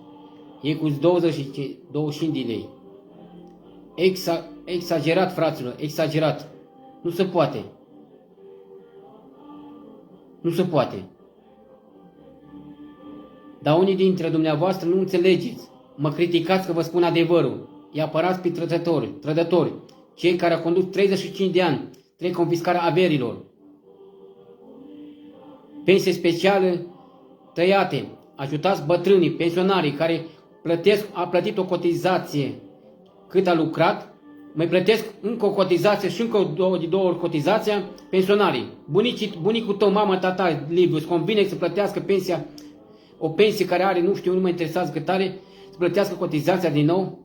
S1: e cu 25 de lei. Exagerat, fraților, exagerat. Nu se poate. Nu se poate. Dar unii dintre dumneavoastră nu înțelegeți. Mă criticați că vă spun adevărul. Îi apărați pe trădători, cei care au condus 35 de ani, trei confiscarea averilor. Pensie speciale tăiate. Ajutați bătrânii, pensionarii care a plătit o cotizație cât a lucrat, mai plătesc încă o cotizație și încă două ori cotizația pensionarii. Bunicul tău, mama, tata, Liviu, îți convine să plătească pensia, o pensie care are, nu știu, nu mă interesează cât are, să plătească cotizația din nou?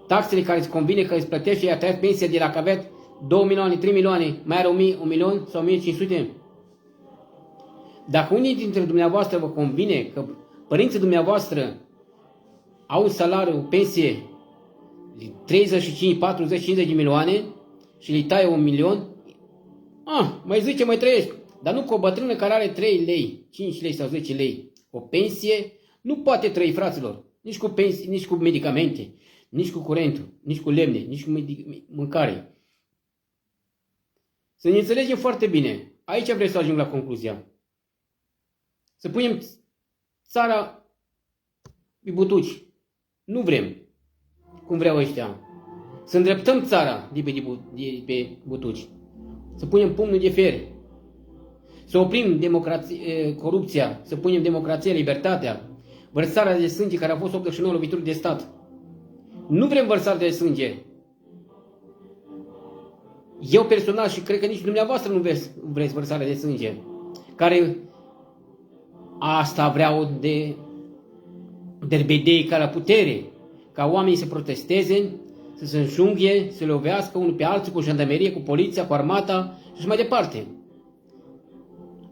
S1: Taxele care îți convine că îți plătești și i-a tăiat pensia de la că avea 2 milioane, 3 milioane, mai are 1 milion sau 1500? Dacă unii dintre dumneavoastră vă convine că părinții dumneavoastră au un salariu, o pensie de 35, 40, 50 de milioane și îi taie 1 milion, mai zice, mai trăiesc. Dar nu cu o bătrână care are 3 lei, 5 lei sau 10 lei. O pensie nu poate trăi, fraților. Nici cu pensie, nici cu medicamente, nici cu curentul, nici cu lemne, nici cu mâncare. Să ne înțelegem foarte bine. Aici vreau să ajung la concluzia. Să punem țara pe butuci. Nu vrem, cum vreau ăștia. Să îndreptăm țara de pe butuci. Să punem pumnul de fier. să oprim corupția, să punem democrația, libertatea, vărsarea de sânge, care a fost 89 lovituri de stat. Nu vrem vărsare de sânge. Eu personal și cred că nici dumneavoastră nu vreți vărsare de sânge. Care asta vreau de derbedei ca la putere. Ca oamenii să protesteze, să se înjunghe, să le lovească unul pe alții cu jandarmerie, cu poliția, cu armata și așa mai departe.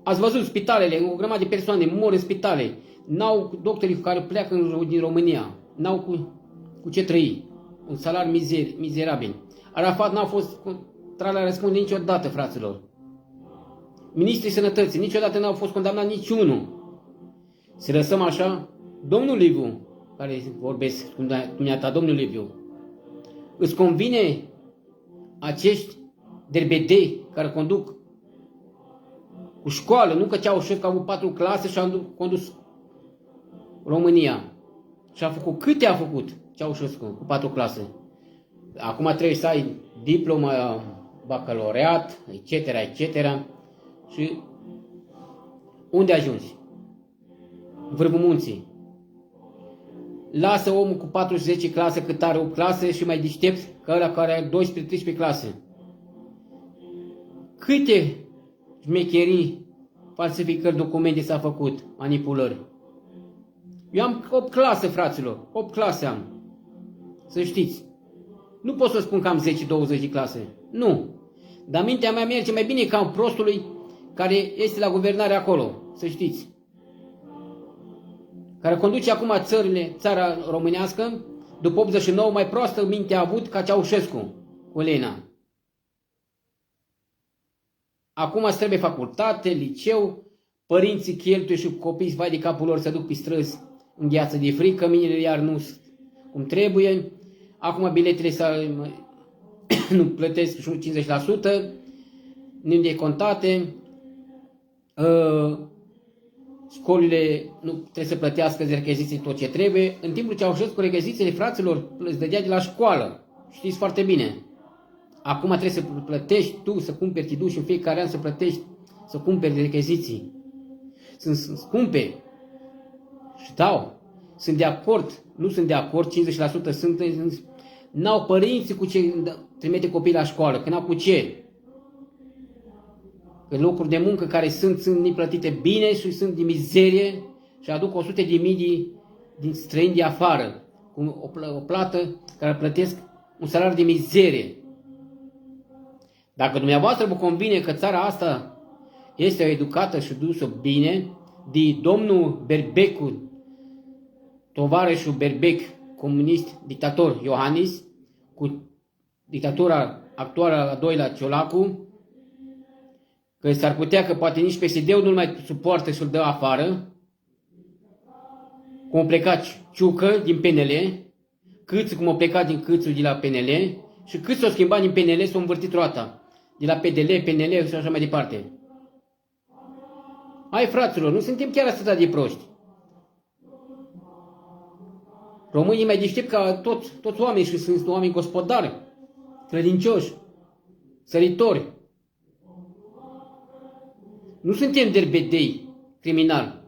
S1: Ați văzut spitalele, o grămadă de persoane mor în spitale. N-au doctorii care pleacă din România. N-au cu ce trăi. Un salariu mizerabil. Arafat n-a fost tras la răspunde niciodată, fraților. Ministrii Sănătății niciodată n-au fost condamnat niciunul. Să lăsăm așa, domnul Liviu, care vorbesc cu dumneata, domnul Liviu, îți convine acești derbedei care conduc cu școală, nu că Ceaușescu a avut 4 clase și a condus România. Și a făcut, câte a făcut Ceaușescu cu 4 clase? Acum trebuie să ai diplomă, bacalaureat, etc., etc. Și unde ajungi? Vârful munții. Lasă omul cu 40 clase cât are 8 clase și mai deștept ca ăla care are 12-13 clase. Câte șmecherii, falsificări, documente s-a făcut, manipulări. Eu am 8 clase, fraților, 8 clase am. Să știți. Nu pot să spun că am 10-20 de clase. Nu. Dar mintea mea merge mai bine ca un prostului care este la guvernare acolo. Să știți. Care conduce acum țara românească, după 89, mai proastă minte a avut ca Ceaușescu cu Elena. Acum îți trebuie facultate, liceu, părinții cheltuie și copiii vai de capul lor să duc pe străzi în gheață de frică, minele iar nu cum trebuie. Acum biletele nu plătesc și 50%, nu de contate. Școlile nu trebuie să plătească de rechiziții tot ce trebuie. În timpul Ceaușescu, rechizițiile, fraților, îți dădea de la școală. Știți foarte bine. Acum trebuie să plătești tu, să cumperi, te duci în fiecare an să plătești, să cumperi rechiziții. Sunt scumpe. Și dau. Sunt de acord. Nu sunt de acord. 50% n-au părinții cu ce trimite copiii la școală. Că n-au cu ce. Că locuri de muncă care sunt neplătite bine și sunt de mizerie și aduc 100.000 din străini de afară. Cu o plată care plătesc un salariu de mizerie. Dacă dumneavoastră vă convine că țara asta este educată și dusă bine, de domnul Berbecu, tovarășul Berbec, comunist, dictator Iohannis, cu dictatura actuală a doilea Ciolacu, că s-ar putea că poate nici PSD-ul nu-l mai suportă și îl dă afară, cum a plecat Ciucă din PNL, Câțu cum a plecat din Câțu de la PNL și cât s-a schimbat din PNL, s-a învârtit roata. De la PDL, PNL și așa mai departe. Hai, fraților, nu suntem chiar atât de proști. Românii mai deștept ca toți oamenii și sunt oameni gospodari, credincioși, săritori. Nu suntem derbedei criminali.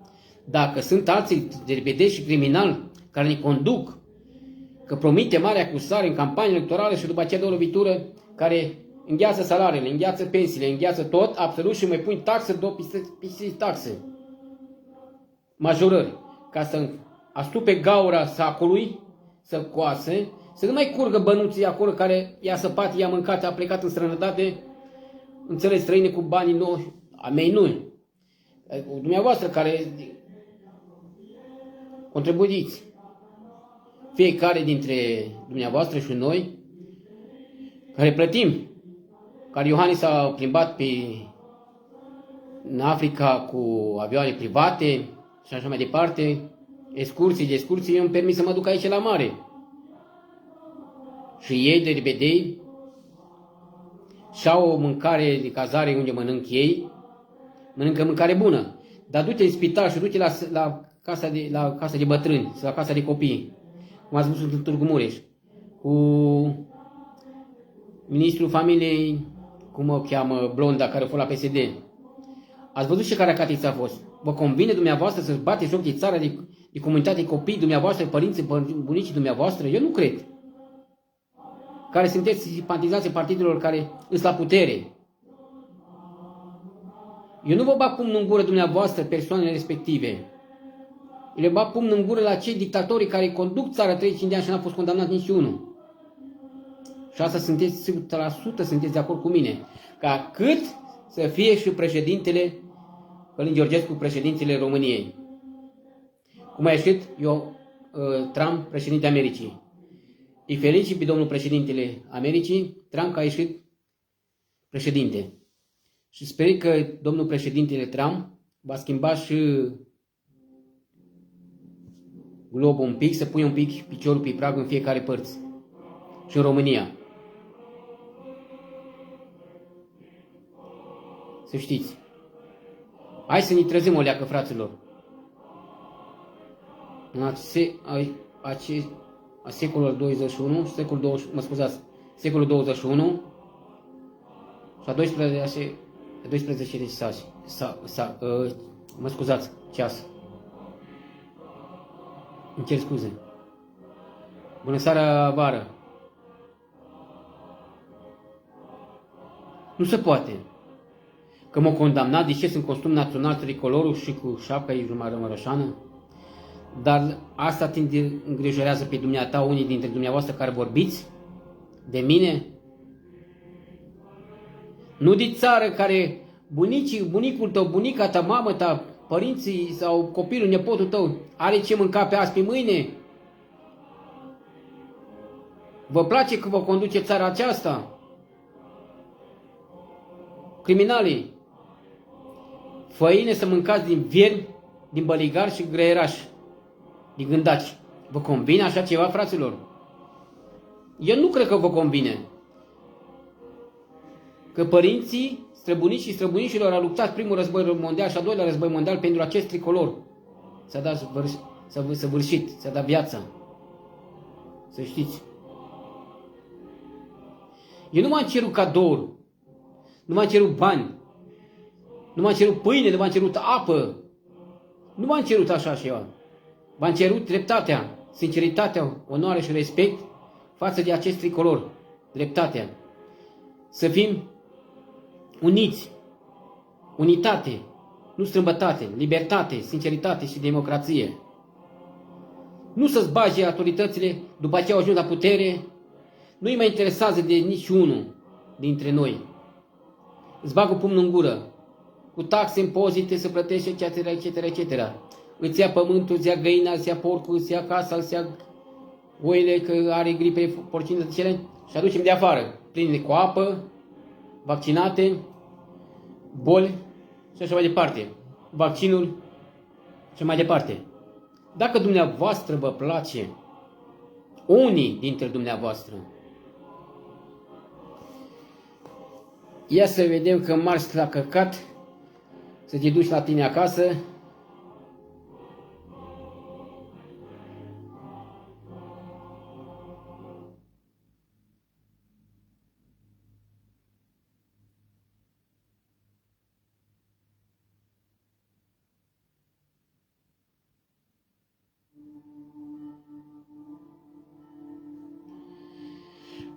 S1: Dacă sunt alții derbedei și criminali care ne conduc, că promite mare acuzare în campanie electorală și după aceea de o lovitură care îngheață salariile, îngheață pensiile, îngheață tot, absolut, și mai pun taxe, două piste taxe. Majorări. Ca să astupe gaura sacului, să coase, să nu mai curgă bănuții acolo care i-a săpat, i-a mâncat, a plecat în străinătate, în țările străine cu banii noi, a mei nu. Dumneavoastră care contribuiți, fiecare dintre dumneavoastră și noi, care plătim, care Iohannis s-a plimbat în Africa cu avioane private și așa mai departe, excursii, eu îmi permit să mă duc aici la mare. Și ei, de ribedei, și-au o mâncare de cazare unde mănânc ei, mănâncă mâncare bună. Dar du-te în spital și du-te la casa de bătrâni, sau la casa de copii, cum ați văzut în Târgu Mureș, cu ministrul familiei, cum o cheamă, blonda care a fost la PSD. Ați văzut ce caracatiță a fost? Vă convine dumneavoastră să-și bateți joc de țara, de comunitate, copiii dumneavoastră, părinții, bunicii dumneavoastră? Eu nu cred. Care sunteți simpatizații partidelor care sunt la putere. Eu nu vă bag pumn în gură dumneavoastră, persoanele respective. Eu le bag pumn în gură la cei dictatori care conduc țara 35 de ani și n-a fost condamnat niciunul. Și asta sunteți 100% sunteți de acord cu mine. Ca cât să fie și președintele Călin Georgescu, președintele României. Cum a ieșit Trump, președinte Americii. Îi felicit pe domnul președintele Americii, Trump, că a ieșit președinte. Și sper că domnul președintele Trump va schimba și globul un pic, să pune un pic piciorul pe prag în fiecare părți. Și în România. Să știți. Hai să ne trezim o leacă, fraților. În secolul 21, secolul 21 și a 12 ceas. Îmi cer scuze. Bună seara, vară. Nu se poate. Că m-au condamnat, de ce sunt costum național tricolorul și cu șapca mărășană? Dar asta te îngrijorează pe dumneata, unii dintre dumneavoastră care vorbiți de mine? Nu de țară care bunicul tău, bunica ta, mamă ta, părinții sau copilul, nepotul tău are ce mânca pe azi pe mâine? Vă place că vă conduce țara aceasta? Criminalii, făine să mâncați din viermi, din băligari și greierași, din gândaci. Vă convine așa ceva, fraților? Eu nu cred că vă convine. Că părinții, străbunicii și străbunicilor au luptat primul război mondial și al doilea război mondial pentru acest tricolor. S-a săvârșit, s-a dat viața. Să știți. Eu nu m-am cerut cadouri, nu m-am cerut bani, nu m-am cerut pâine, nu m-am cerut apă, nu m-am cerut așa ceva. V-am cerut dreptatea, sinceritatea, onoare și respect față de acest tricolor, dreptatea. Să fim uniți, unitate, nu strâmbătate, libertate, sinceritate și democrație. Nu să-ți bage autoritățile după ce au ajuns la putere, nu-i mai interesează de niciunul dintre noi. Îți bagă pumnul în gură, cu taxe, impozite, să plătești, etc. Îți ia pământul, îți ia găina, îți ia porcul, îți ia casa, îți ia oile, că are gripe porcină de cele, și aducem de afară, pline cu apă, vaccinate, boli și așa mai departe. Vaccinul și mai departe. Dacă dumneavoastră vă place, unii dintre dumneavoastră, ia să vedem că marți la căcat, să te duci la tine acasă,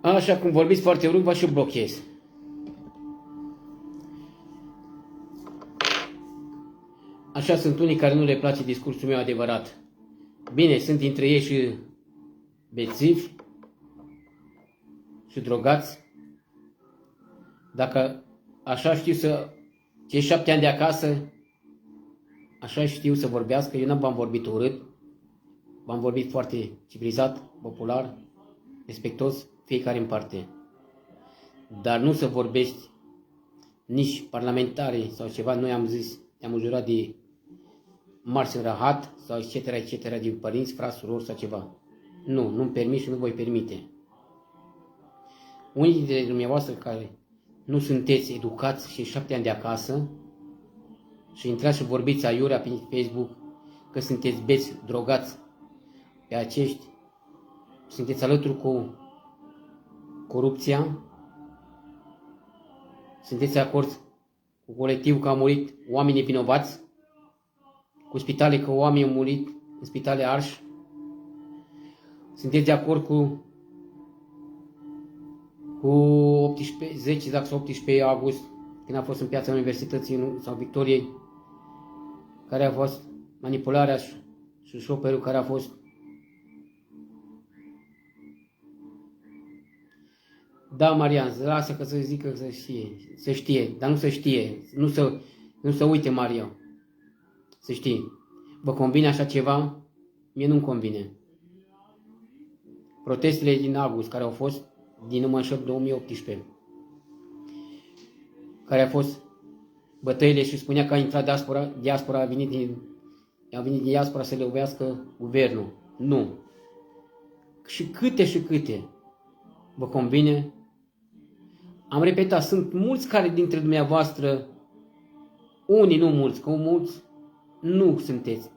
S1: așa cum vorbiți foarte urât, vă și blochez. Așa sunt unii care nu le place discursul meu adevărat. Bine, sunt dintre ei și bețivi și drogați. Dacă așa știu să... Cei 7 ani de acasă, așa știu să vorbească, eu nu v-am vorbit urât, v-am vorbit foarte civilizat, popular, respectos, fiecare în parte. Dar nu să vorbești nici parlamentari sau ceva, noi am zis, am jurat de mars în rahat sau etc. din părinți, frați, surori sau ceva. Nu-mi permit și nu voi permite. Unii dintre dumneavoastră care nu sunteți educați și 7 ani de acasă și intrați și vorbiți aiurea pe Facebook că sunteți beți, drogați pe acești, sunteți alături cu corupția, sunteți de acord cu colectiv că au murit oameni nevinovați, cu spitale că oameni au murit în spitale arși. Sunteți de acord cu 18, 10 dacă sau 18 august, când a fost în piața Universității sau Victoriei, care a fost manipularea și șoferul care a fost. Da, Marian, lasă că să zică să știe, dar nu să știe, nu să uite, Maria, să știe. Vă convine așa ceva? Mie nu-mi convine. Protestele din august, care au fost din, nu mă înșel, 2018, care a fost bătăile și spunea că a intrat diaspora a venit din diaspora să lovească guvernul. Nu. Și câte vă convine? Am repetat, sunt mulți care dintre dumneavoastră, unii, nu mulți, că mulți nu sunteți.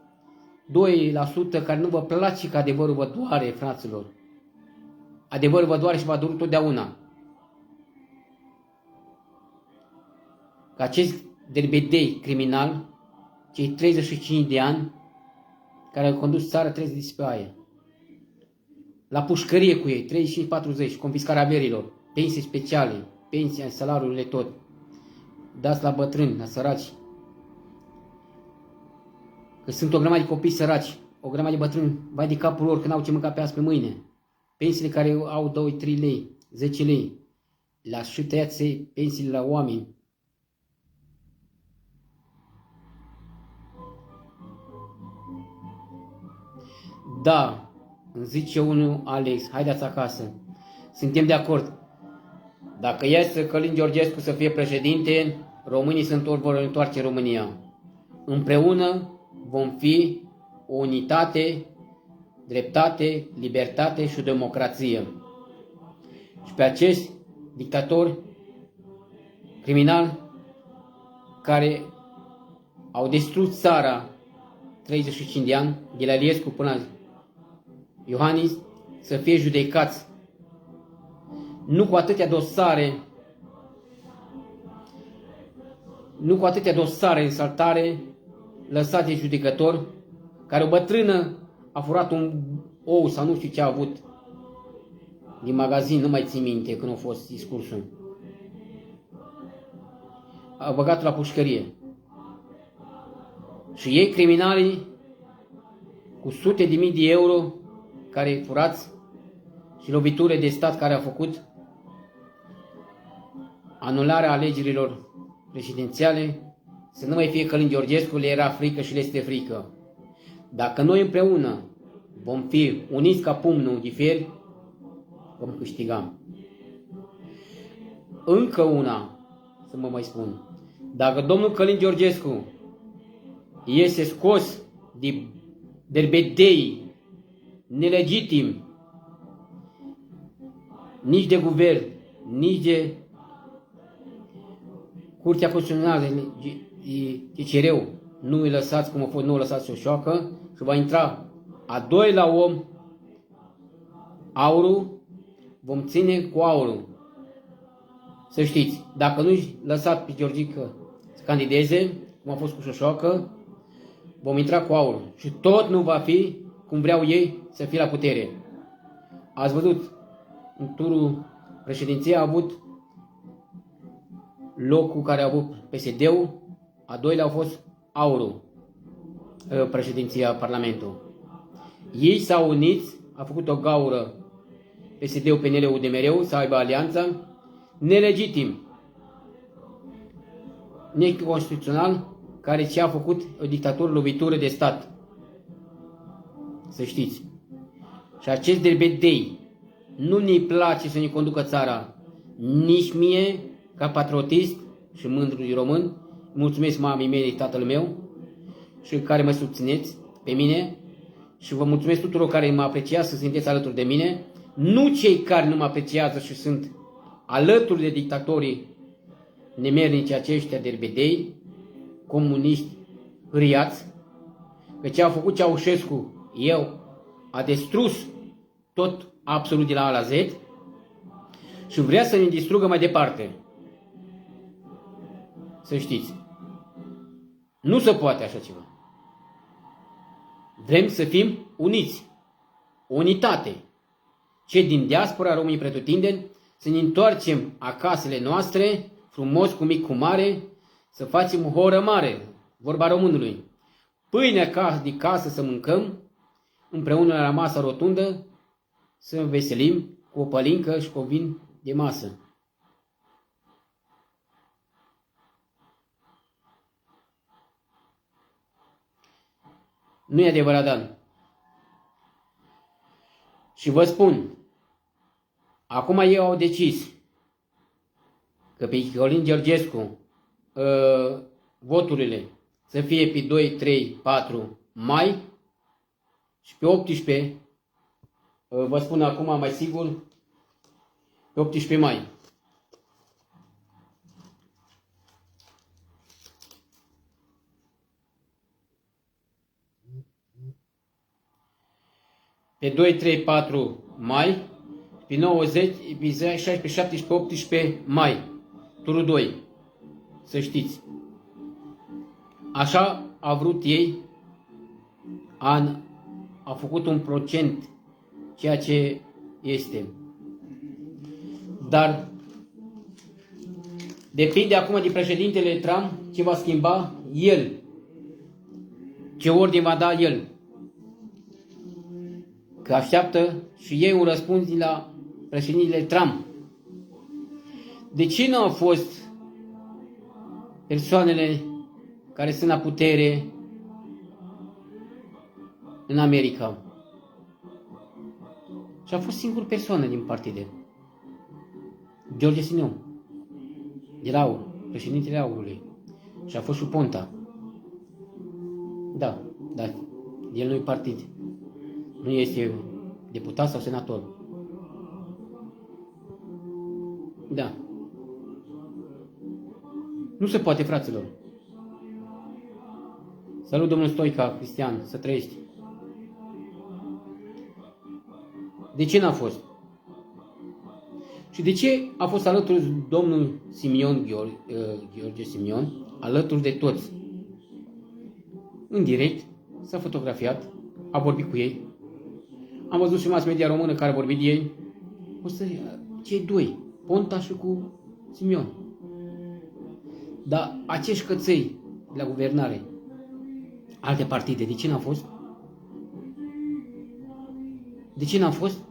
S1: 2% care nu vă place că adevărul vă doare, fraților. Adevărul vă doare și va dura totdeauna. Că acest derbedei criminal, cei 35 de ani care au condus țara, trebuie să dispare. La pușcărie cu ei, 35-40, confiscarea averilor, pensii speciale, pensii, salariurile tot. Dați la bătrâni, la săraci. Că sunt o grămadă de copii săraci, o grămadă de bătrâni, vai de capul lor că n-au ce mânca pe azi pe mâine. Pensiile care au 2-3 lei, 10 lei, le-a și tăiat pensiile la oameni. Da, îmi zice unul, Alex, haideți acasă. Suntem de acord. Dacă iese Călin Georgescu să fie președinte, românii vor întoarce România. Împreună vom fi o unitate, dreptate, libertate și democrație. Și pe acest dictator criminal care au distrus țara 35 de ani, de la Iliescu până la Iohannis, să fie judecați. Nu cu atâtea dosare în saltare lăsate judecător, care o bătrână a furat un ou sau nu știu ce a avut din magazin, nu mai țin minte când a fost discursul. A băgat la pușcărie. Și ei, criminalii, cu sute de mii de euro care furați și lovituri de stat care a făcut anularea alegerilor prezidențiale, să nu mai fie Călin Georgescu, le era frică și le este frică. Dacă noi împreună vom fi uniți ca pumnul de fier, vom câștiga. Încă una, să mă mai spun, dacă domnul Călin Georgescu este scos de derbedei nelegitim, nici de guvern, nici de Curtea Constituțională, CCR-ul, nu îi lăsați cum a fost, nu îi lăsați să o șoacă și va intra a doilea om, aurul, vom ține cu aurul. Să știți, dacă nu-i lăsat pe Georgică să candideze, cum a fost cu Șoșoacă, vom intra cu aurul. Și tot nu va fi cum vreau ei să fie la putere. Ați văzut, în turul președinției a avut locul care a avut PSD-ul, a doilea a fost aurul, președinția Parlamentului. Ei s-au unit, a făcut o gaură PSD-ul, PNL-ul, UDMR-ul să aibă alianța, nelegitim, neconstituțional, care ce a făcut o dictatură, lovitură de stat. Să știți. Și acest derbedei nu ne place să ne conducă țara, nici mie, ca patriotist și mândru de român. Mulțumesc mamei mele, tatăl meu, și care mă susțineți pe mine, și vă mulțumesc tuturor care mă apreciază să sunteți alături de mine, nu cei care nu mă apreciază și sunt alături de dictatorii nemernici aceștia derbedei, comuniști, hâriați, că ce a făcut Ceaușescu, a distrus tot absolut de la A la Z și vrea să ne distrugă mai departe. Să știți. Nu se poate așa ceva. Vrem să fim uniți. Unitate. Cei din diaspora, românii pretutindeni, să ne întoarcem acasele noastre, frumos, cu mic, cu mare, să facem o horă mare, vorba românului. Pâinea de casă să mâncăm, împreună la masa rotundă, să veselim cu o pălincă și cu o vin de masă. Nu e adevărat, Dan. Și vă spun, acum ei au decis că pe Călin Georgescu voturile să fie pe 2, 3, 4 mai și pe 18, vă spun acum mai sigur, pe 18 mai. Pe 2, 3, 4 mai, pe 90, pe 16, 17, 18 mai, turul 2, să știți. Așa a vrut ei, a făcut un procent, ceea ce este. Dar depinde acum de președintele Trump ce va schimba el, ce ordine va da el. Că așteaptă și ei un răspuns de la președintele Trump. De ce nu au fost persoanele care sunt la putere în America? Și a fost singură persoană din partide. George Sineu, de la AUR, președintele AUR-ului. Și a fost și Ponta. Da, dar el nu e partid. Nu este deputat sau senator. Da. Nu se poate, fraților. Salut, domnul Stoica, Cristian, să trăiești. De ce n-a fost? Și de ce a fost alături domnul Simion, Gheorghe Simion, alături de toți? În direct, s-a fotografiat, a vorbit cu ei. Am văzut și mass media română care a vorbit de ei. O să cei doi, Ponta și cu Simion. Dar acești căței de la guvernare, alte partide, de ce n-au fost? De ce n-au fost?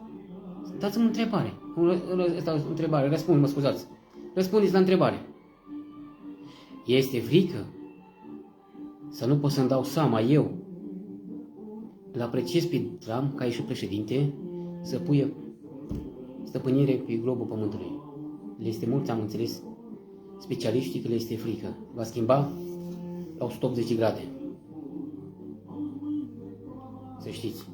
S1: Dați-mi întrebare. Răspund, mă scuzați. Răspundeți la întrebare. Este frică să nu pot să-mi dau seama eu. Îl apreciez pe Trump, ca și președinte, să puie stăpânire pe globul pământului. Le este mult, am înțeles, specialiștii că le este frică. Va schimba la 180 grade. Să știți.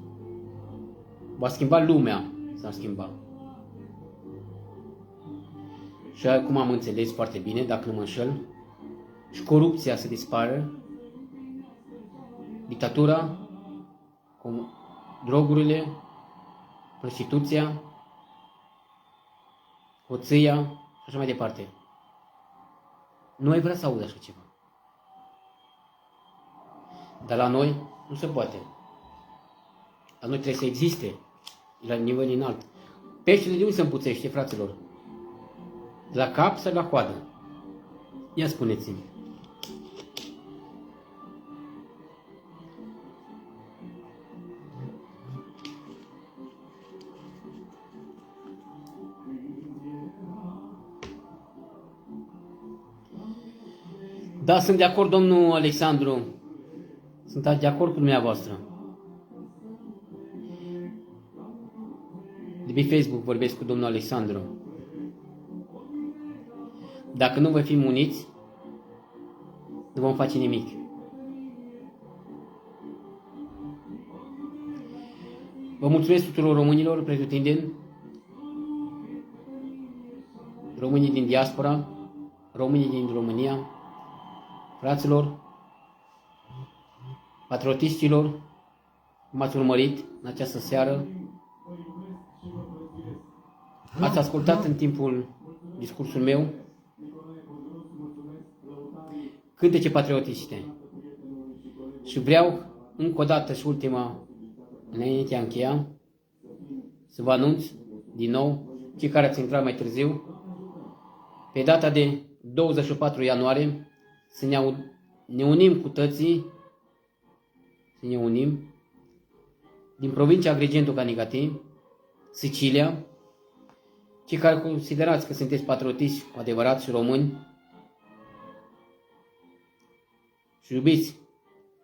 S1: Va schimba lumea. S-a schimbat. Și acum am înțeles foarte bine, dacă nu mă înșel, și corupția să dispară, dictatura, drogurile, prostituția, hoția și așa mai departe. Nu ai vrea să aud așa ceva. Dar la noi nu se poate. La noi trebuie să existe la nivel înalt. Peștele de unde se împuțește, fraților? De la cap sau de la coadă? Ia spuneți-mi. Da, sunt de acord, domnul Alexandru. Sunt de acord cu dumneavoastră. De pe Facebook vorbesc cu domnul Alexandru. Dacă nu vă fim uniți, nu vom face nimic. Vă mulțumesc tuturor românilor pretutindeni, românii din diaspora, românii din România, fraților, patriotistilor, m-ați urmărit în această seară. Ați ascultat în timpul discursul meu. cântece patriotiste. Și vreau, încă o dată și ultima, înainte de a încheia, să vă anunț din nou, cei care ați intrat mai târziu, pe data de 24 ianuarie, să ne unim cu toții, să ne unim, din provincia Agrigento Canicati, Sicilia, cei care considerați că sunteți patriotiști cu adevărat și români și iubiți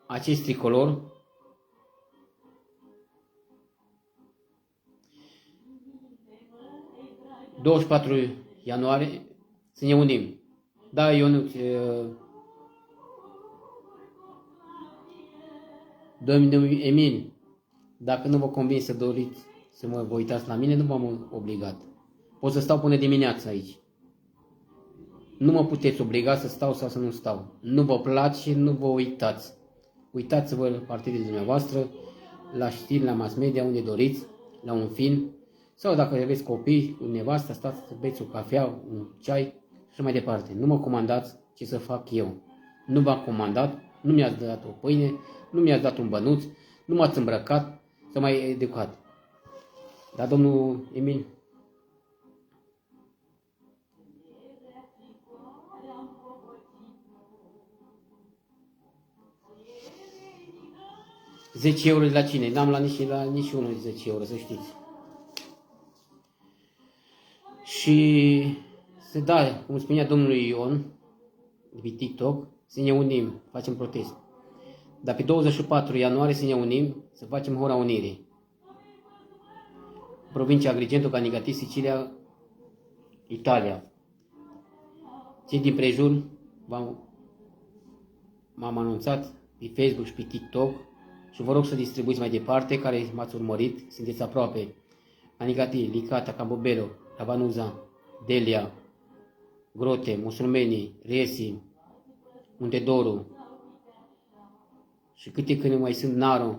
S1: acest tricolor, – 24 ianuarie, să ne unim. Da, Ionuț, domnul Emil, dacă nu vă convine să doriți să mă vă uitați la mine, nu v-am obligat. Pot să stau până dimineața aici. Nu mă puteți obliga să stau sau să nu stau. Nu vă place, nu vă uitați. Uitați-vă la partidele dumneavoastră, la știri, la mass media, unde doriți, la un film, sau dacă aveți copii cu nevasta, stați să beți o cafea, un ceai și mai departe. Nu mă comandați ce să fac eu. Nu v-am comandat, nu mi-ați dat o pâine, nu mi-ați dat un bănuț, nu m-ați îmbrăcat sau mai educat. Dar domnul Emil? €10 de la cine? N-am la niciunul 10 euro, să știți. Și să da, cum spunea domnul Ion, de pe TikTok, să ne unim, facem protest. Dar pe 24 ianuarie să ne unim, să facem Hora Unirii. Provincia Agrigento, Canicati, Sicilia, Italia. Cei din prejur m-am anunțat pe Facebook și pe TikTok și vă rog să distribuiți mai departe, care m-ați urmărit, sunteți aproape. Canicati, Licata, Campobello, Ravanuza, Delia, Grote, Musulmenii, Riesi, Muntedoru și câte când mai sunt Naro,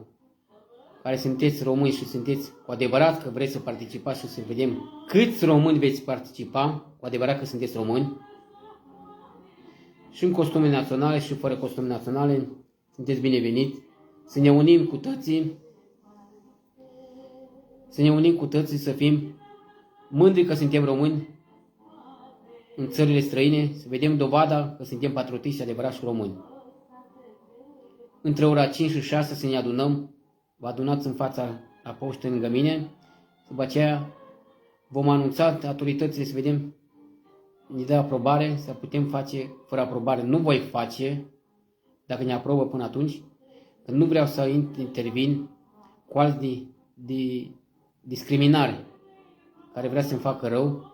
S1: care sunteți români și sunteți cu adevărat că vreți să participați și să vedem câți români veți participa, cu adevărat că sunteți români, și în costume naționale și fără costume naționale, sunteți bineveniți, să ne unim cu toții, să fim mândri că suntem români în țările străine, să vedem dovada că suntem patriotiști și adevărați și români. Între ora 5 și 6 să ne adunăm, vă adunați în fața la poștă lângă mine, după aceea vom anunța autoritățile să vedem, ne dă aprobare, să putem face fără aprobare. Nu voi face, dacă ne aprobă până atunci, că nu vreau să intervin cu alți de discriminare care vrea să-mi facă rău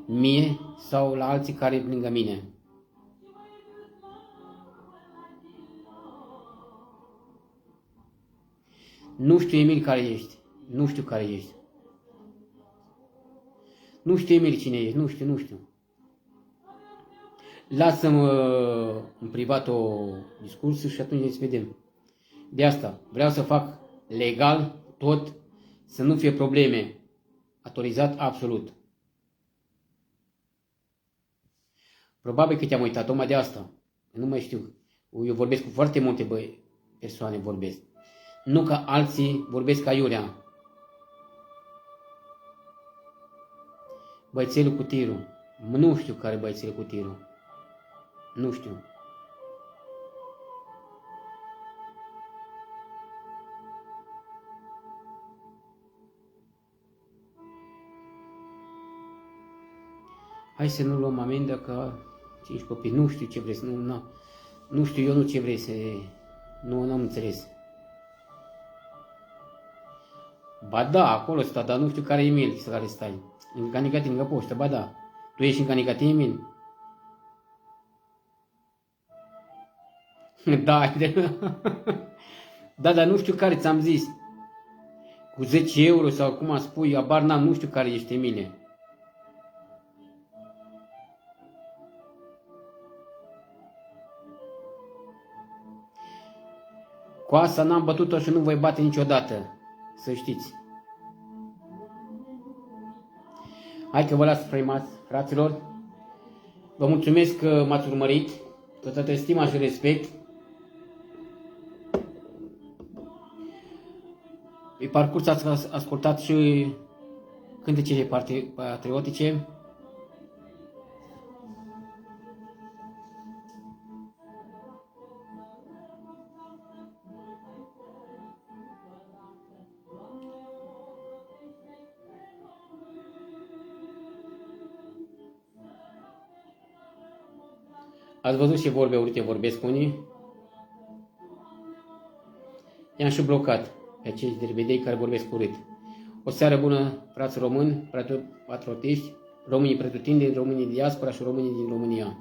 S1: mie sau la alții care lângă mine. Nu știu, Emil, care ești. Nu știu care ești. Nu știu, Emil, cine ești. Nu știu. Lasă-mă în privat o discurs și atunci să vedem. De asta vreau să fac legal tot, să nu fie probleme. Autorizat absolut. Probabil că te-am uitat, tocmai de asta. Nu mai știu. Eu vorbesc cu foarte multe persoane, vorbesc. Nu ca alții vorbesc ca iurea. Băiețelul cu tirul. Nu știu care băiețelul cu tirul. Nu știu. Hai să nu luăm amendă că 5 copii. Nu știu ce vreți. Nu știu eu ce vrei să... Nu am înțeles. Ba da, acolo sta, dar nu știu care e Emil, care stai. În Canicati, lângă poștă, ba da. Tu ești în Canicati, Emil? Da, da, dar nu știu care ți-am zis. Cu 10 euro sau cum spui, abar n-am, nu știu care ești, Emile. Cu asta n-am bătut-o și nu voi bate niciodată. Să știți. Hai că vă las, fraților. Vă mulțumesc că m-ați urmărit. toată stima și respect. Pe parcurs ați ascultat și cântecele patriotice. Ați văzut ce vorbe urâte vorbesc unii? I-am și blocat pe acești derbedei care vorbesc urât. O seară bună, frați români, patriotiști, românii pretutindeni, românii diaspora și românii din România.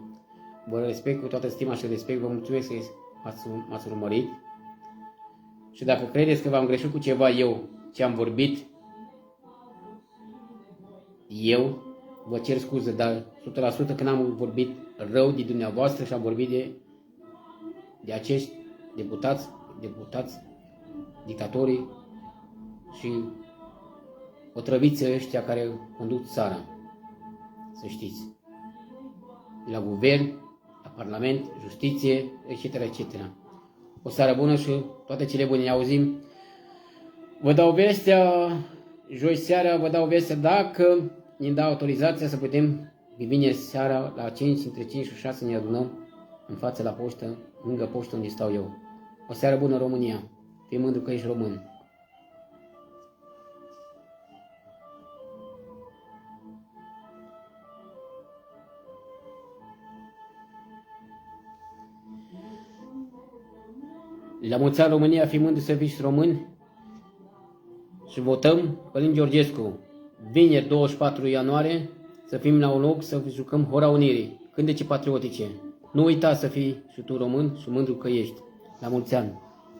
S1: Vă respect cu toată stima și respect, vă mulțumesc că m-ați urmărit. Și dacă credeți că v-am greșit cu ceva eu, ce am vorbit, eu vă cer scuze, dar 100% că n-am vorbit rău de dumneavoastră și am vorbit de acești deputați, dictatorii și otrăviții ăștia care conduc țara. Să știți. De la guvern, la parlament, justiție, etc., etc. O seară bună și toate cele bune. Ne auzim. Vă dau vestea, joi seara vă dau vestea dacă ne dau autorizația să putem vineri seara la 5, între 5 și 6 ne adunăm în față la poștă, lângă poștă unde stau eu. O seară bună, România. Fii mândru că ești român. La mulți ani, România, fii mândru să fii români și votăm Călin Georgescu. Vineri 24 ianuarie să fim la un loc să jucăm Hora Unirii, cântece patriotice. Nu uita să fii și tu român și mândru că ești. La mulți ani!